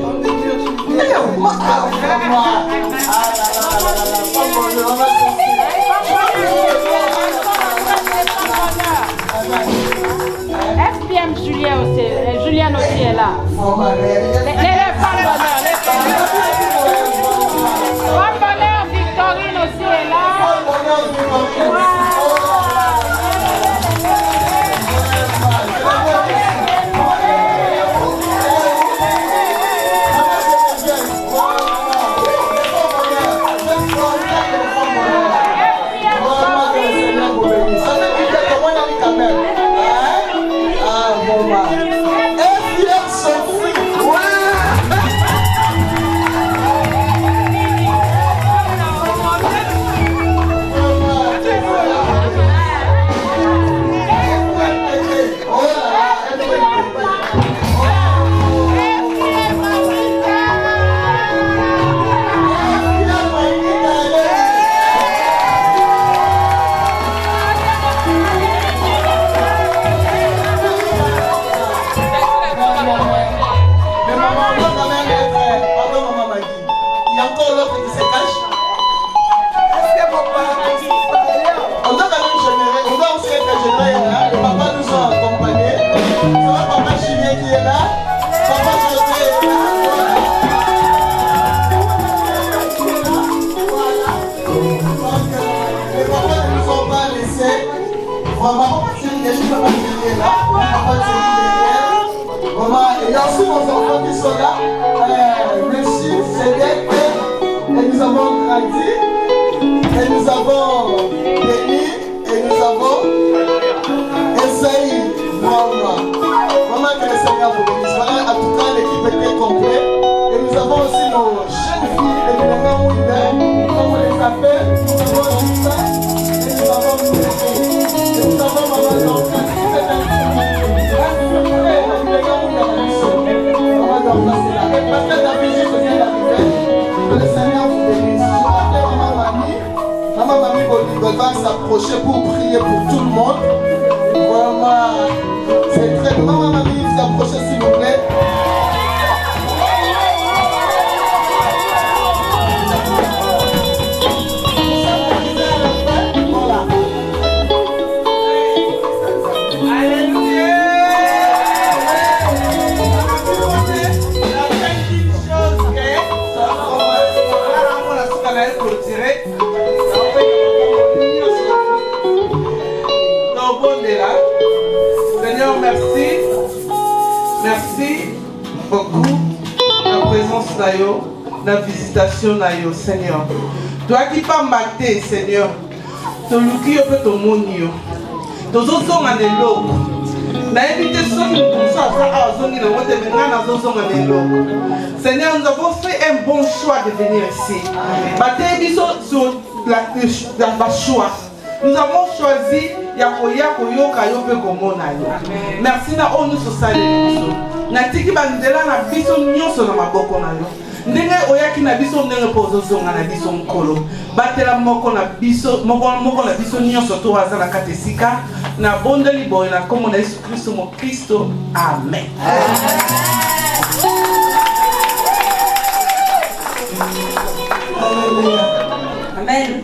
FPM Julien aussi, Julien aussi est là. Les femmes bonheur, les femmes bonheur, Victorine aussi est là.
va s'approcher pour prier pour tout le monde. Vraiment, c'est très bien. Maman, mamie, vous approchez s'il vous plaît.
Seigneur, merci. Merci beaucoup. La présence d'ayo, la visitation d'ayo, Seigneur. Toi qui pas maté, Seigneur. Ton luki peut ton monio. Ton zozong à l'élo. Seigneur, nous avons fait un bon choix de venir ici. Sur la choix. Nous avons choisi Yakoya Koyoka Yope Komonayo. Merci na onu sosale biso. Na tiki bandela na biso nyonso na maboko na yo. Ndenge oyaki na biso ndenge pozo zonga na biso mkolo. Batela moko na biso moko na biso nyonso to wazala katesika na bondeli boy na komo na Yesu Kristo mo Kristo. Amen.
Amen.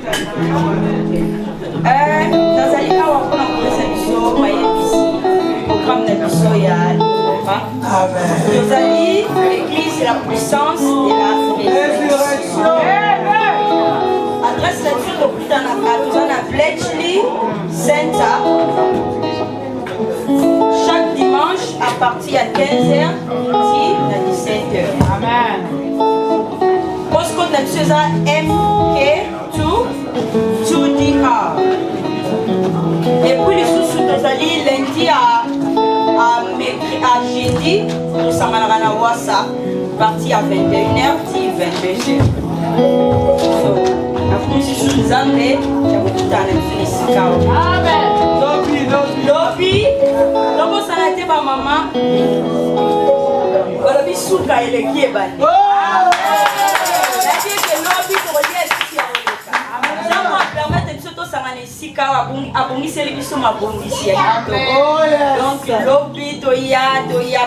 Nazali awa mpona kopesa biso mayebisi programme na biso ya tozali l'église la puissance et la résurrection. Adresse na biso tokutanaka toza na Bletchley Center chaque dimanche à partir ya 15h à 17h. Amen. Postcode na biso eza MK2 2DR. Et puis les sous tozali lundi à jeudi nous sommes na WhatsApp parti à 21h ti 22h. Après sous nzambe ya kokutana biso. Amen. Lobi lobo sanate ba mama. Lobi suka eleki ebani. Abongiseli biso mabongisi ya kitoko. Donc lobi toya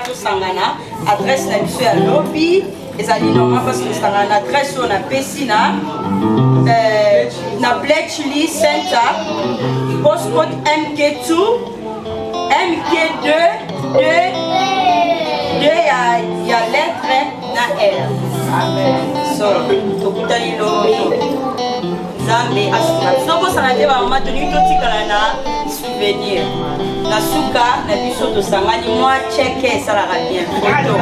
tosangana adresse na biso ya lobi ezali normal parce que tosangana adresse on a pesi na Bletchley Center postcode MK2 MK2 ya lettre na L. Amen. So tokutani lobi Zambe asuna soko sanate ba mama toni totikala na souvenir na suka na biso to sangani mwa cheke sala bien photo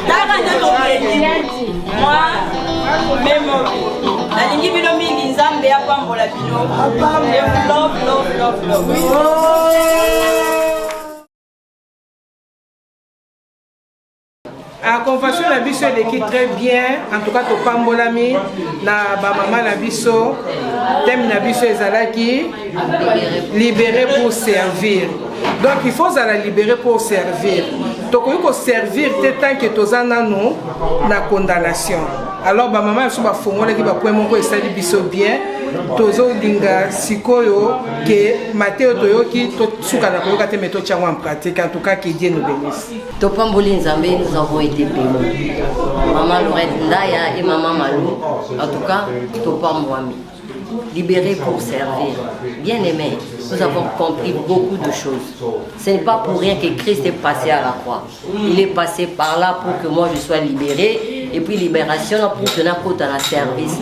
taka ndoto predi mwa memory na lingi bino mingi nzambe ya pambola bino love.
La convention la biso est très bien, en tout cas to pambolami na ba mama na biso thème na biso ezalaki libérer pour servir. Donc il faut la libérer pour servir. Donc il faut servir tant que toza nano na condamnation. Alors ba mama so ba fongola ki ba point moko esali biso bien. Tozo dinga sikoyo que Matthieu toyoki to suka na koyoka te meto chango en pratique. En tout cas que Dieu nous bénisse.
Topamboli Nzambe, nous avons été bénis. Maman Lorette Ndaya et maman Malou, en tout cas, Topambouami. Libérés pour servir. Bien-aimés, nous avons compris beaucoup de choses. Ce n'est pas pour rien que Christ est passé à la croix. Il est passé par là pour que moi je sois libéré. Et puis libération pour que nous côté à la service.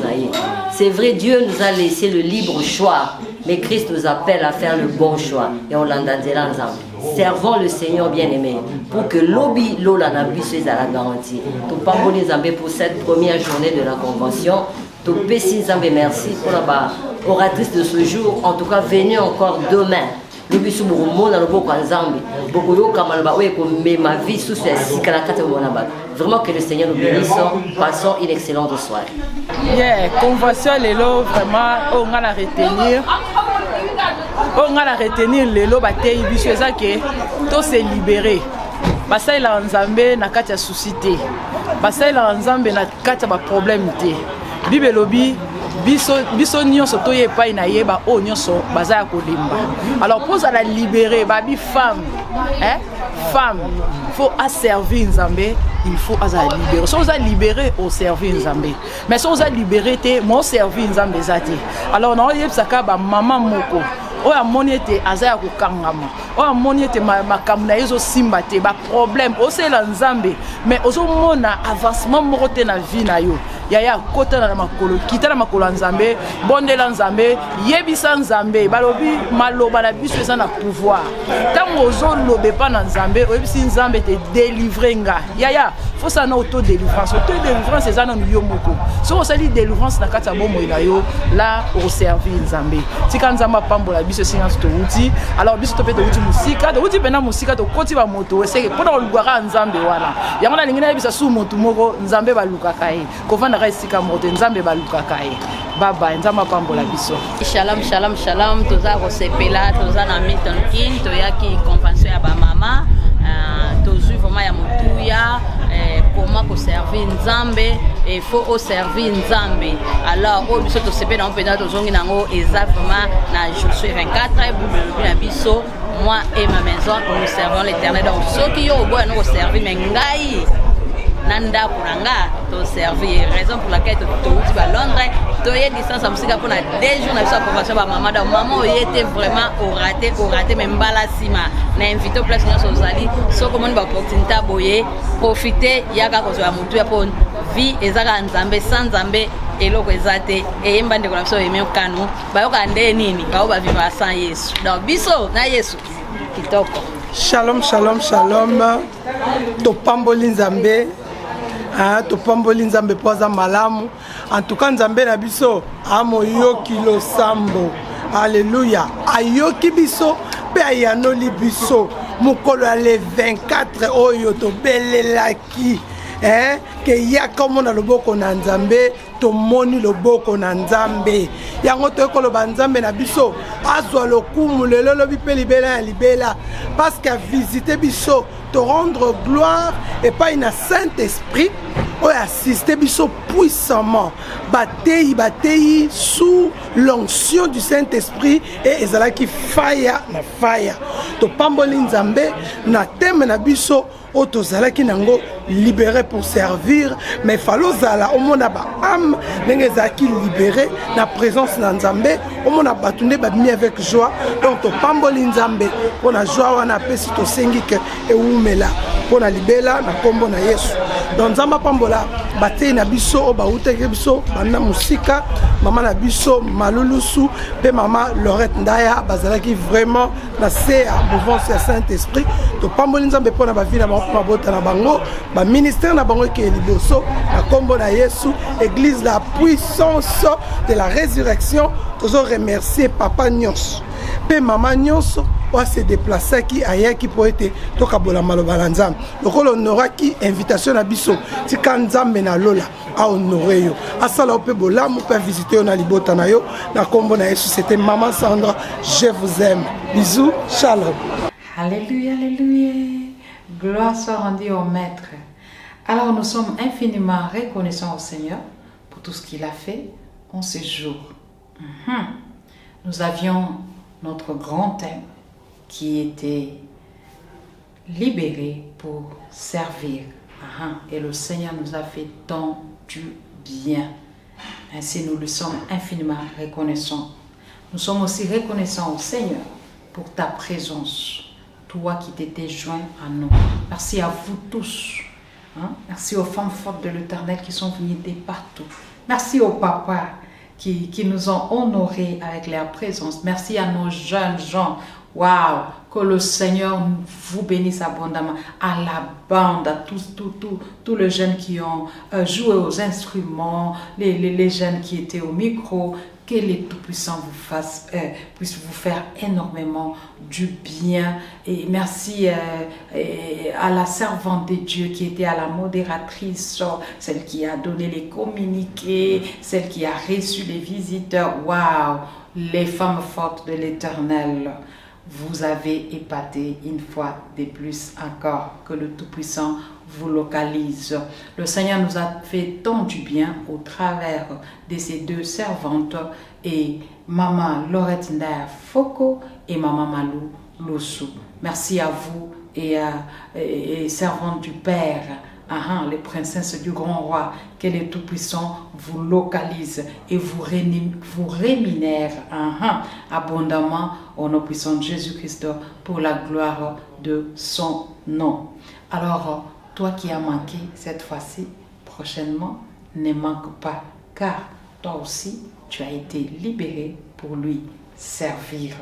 C'est vrai, Dieu nous a laissé le libre choix. Mais Christ nous appelle à faire le bon choix. Et on l'entendra ensemble. Servons le Seigneur bien-aimé pour que l'obi lola na biso à la garantie. Tout pamboli Nzambe pour cette première journée de la convention. Tout péci Nzambe merci pour la oratrice de ce jour. En tout cas, venez encore demain. Le bisu burumo na loboko Nzambe. Beaucoup yo kamalba ouais comme ma vie sous ce sikala kate monaba. Vraiment que le Seigneur nous bénisse. Passons une excellente soirée.
Yeah, convention lelo vraiment on va la retenir. On va la retenir lelo batei biso ezake to se libérer. Basai la Nzambe na kati ya souci te. Basai la Nzambe na kati ya ba problème te. Bible lobi biso nyonso toye epai na ye baoyo nyonso baza ya kolemba. Alors pour la libérer babi femme, hein, femme faut asservir Nzambe, il faut libérer. Si on a libéré au servir Nzambe, mais si on a libéré te mon servir Nzambe zati. Alors on a eu ça ba maman moko oya moni ete azaya kokangama oya moni ete makambo na ezo simba te ba problème osela Nzambe mais ozomona avancement moko te na vie na yo yaya kota na makolo kita na makolo Nzambe bondela Nzambe yebisa Nzambe balobi maloba na biso eza na pouvoir tango ozolobe pa na Nzambe oyebisi Nzambe te délivrer nga yaya faut ça na auto délivrance eza na yo moko so osali délivrance na kati ya bomoi na yo là au servir Nzambe tika Nzamba pambola biso science to uti alors biso to pe to uti musika to uti pena musika to koti ba moto eseke pona olugwaka Nzambe wana yango na lingina bisa su moto moko Nzambe balukaka ye kovanda ka esika moto Nzambe balukaka ye baba Nzamba pambola biso.
Shalom shalom shalom toza kosepela toza na Milton King toyaki compassion ya ba mama tozu vraiment ya motuya comment servir Nzambe et faut au servir Nzambe. Alors au biso to sepela on pena tozongi nango exactement na Josué 24 pour le biso moi et ma maison nous servons l'Éternel. Donc ceux qui ont besoin nous servir mais ngai nanda kuranga to servir raison pour laquelle to uti ba Londres to y distance à musika pour na 2 jours na biso approbation ba maman donc maman était vraiment au raté même bala sima na invité place nyonso ozali so comment ba opportunité boye profiter yaka ko ya mutu ya pon vie ezaka Nzambe sans Nzambe eloko ezate eyemba ndeko na biso yeme okanu bayoka nde nini bao ba vivre sans Yesu donc biso na Yesu kitoko.
Shalom shalom shalom to pamboli Nzambe to pamboli Nzambe poza malamu en tout cas Nzambe na biso amoyoki losambo alléluia ayoki biso pe ayanoli biso mukolo le 24 oyo to belelaki ke ya komo na loboko na Nzambe to moni loboko na Nzambe yango to ekoloba Nzambe na biso azwa lokumu lelo lobi pe libela ya libela parce que visiter biso te rendre gloire et pas une Saint-Esprit ou assister biso puissamment batei sous l'onction du Saint-Esprit et ezalaki fire na fire to pamboli Nzambe na teme na biso otozalaki nango libéré pour servir mais falozala omona ba âme ndenge zaki libéré na présence na Nzambe omona batunde ba mi avec joie donc to pamboli Nzambe pona joie wana pesi to sengi ke eumela pona libela na kombo na Yesu donc Nzamba pambola batei na biso o bauteke biso banda musika maman na biso malulusu pe maman Lorette Ndaya bazalaki vraiment na se à mouvance ya Saint-Esprit to pamboli Nzambe pona ba vie na mabota na bango ba ministère na bango ke liboso na kombo na Yesu église la puissance de la résurrection tozo remercier papa nyonso pe maman nyonso o se déplacer qui ayaki po ete to kabola maloba na Nzambe lokolo honoraki invitation na biso tika Nzambe na lola a honorer yo asala pe bolamu pe visiter na libota na yo na kombo na Yesu. C'était maman Sandra, je vous aime, bisous, shalom.
Alléluia, alléluia. Gloire soit rendue au Maître. Alors nous sommes infiniment reconnaissants au Seigneur pour tout ce qu'il a fait en ce jour. Nous avions notre grand thème qui était libéré pour servir. Et le Seigneur nous a fait tant du bien. Ainsi nous lui sommes infiniment reconnaissants. Nous sommes aussi reconnaissants au Seigneur pour ta présence. Toi qui t'étais joint à nous. Merci à vous tous. Merci aux femmes fortes de l'Éternel qui sont venues de partout. Merci aux papas qui nous ont honorés avec leur présence. Merci à nos jeunes gens. Waouh! Que le Seigneur vous bénisse abondamment. À la bande, à tous les jeunes qui ont joué aux instruments, les jeunes qui étaient au micro. Que les Tout-Puissants puissent vous faire énormément du bien. Et merci à la servante de Dieu qui était à la modératrice, celle qui a donné les communiqués, celle qui a reçu les visiteurs. Waouh! Les femmes fortes de l'Éternel. vous avez épaté une fois de plus encore. Que le Tout-Puissant vous localise. Le Seigneur nous a fait tant du bien au travers de ces deux servantes et Maman Laurette Ndaya Foko et Maman Malou Lossou. Merci à vous et servantes du Père, les princesses du grand roi, que le Tout-Puissant vous localise et vous rémunère abondamment au nom puissant de Jésus-Christ pour la gloire de son nom. Alors, toi qui as manqué cette fois-ci, prochainement, ne manque pas, car toi aussi, tu as été libéré pour lui servir.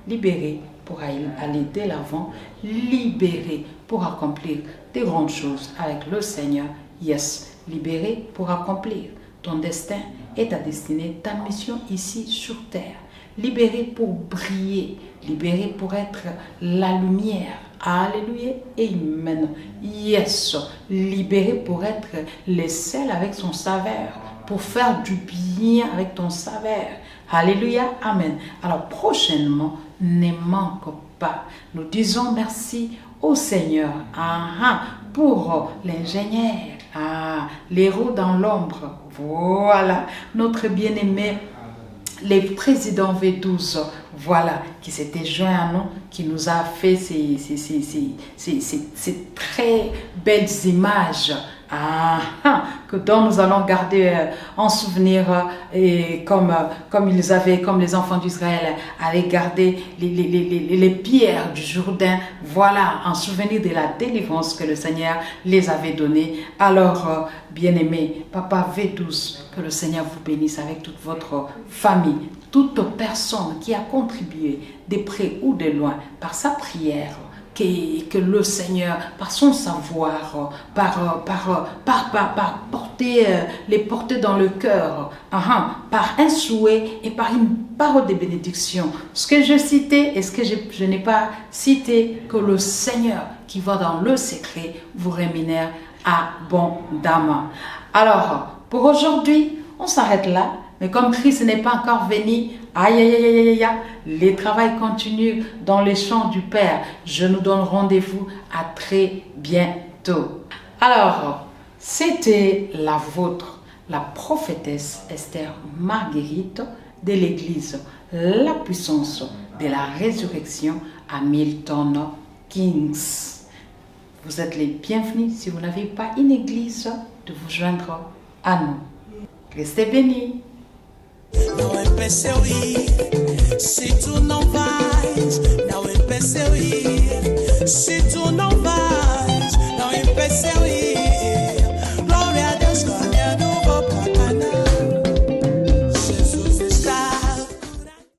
Libéré pour aller de l'avant, libéré pour accomplir de grandes choses avec le Seigneur. Yes, libéré pour accomplir ton destin et ta destinée, ta mission ici sur terre. Libéré pour briller, libéré pour être la lumière. Alléluia, amen. Yes, libéré pour être le sel avec son saveur, pour faire du bien avec ton saveur. Alléluia, amen. Alors prochainement, ne manque pas. Nous disons merci au Seigneur pour l'ingénieur, l'héros dans l'ombre. Voilà, notre bien-aimé, le président V12, voilà, qui s'était joint à nous, qui nous a fait ces très belles images dont nous allons garder en souvenir, et comme les enfants d'Israël avaient gardé les pierres du Jourdain, voilà, en souvenir de la délivrance que le Seigneur les avait donnée. Alors, bien-aimé, Papa V12, que le Seigneur vous bénisse avec toute votre famille, toute personne qui a contribué de près ou de loin par sa prière, que le Seigneur, par son savoir, par les porter dans le cœur, par un souhait et par une parole de bénédiction. Ce que je citais et ce que je n'ai pas cité, que le Seigneur qui va dans le secret vous rémunère abondamment. Alors, pour aujourd'hui, on s'arrête là. Mais comme Christ n'est pas encore venu, les travail continue dans les champs du Père. Je nous donne rendez-vous à très bientôt. Alors, c'était la vôtre, la prophétesse Esther Marguerite de l'église La Puissance de la Résurrection à Milton Keynes. Vous êtes les bienvenus, si vous n'avez pas une église, de vous joindre à nous. Restez bénis.
Não empeceu ir, se tu não vais. Não empeceu ir, se tu não vais.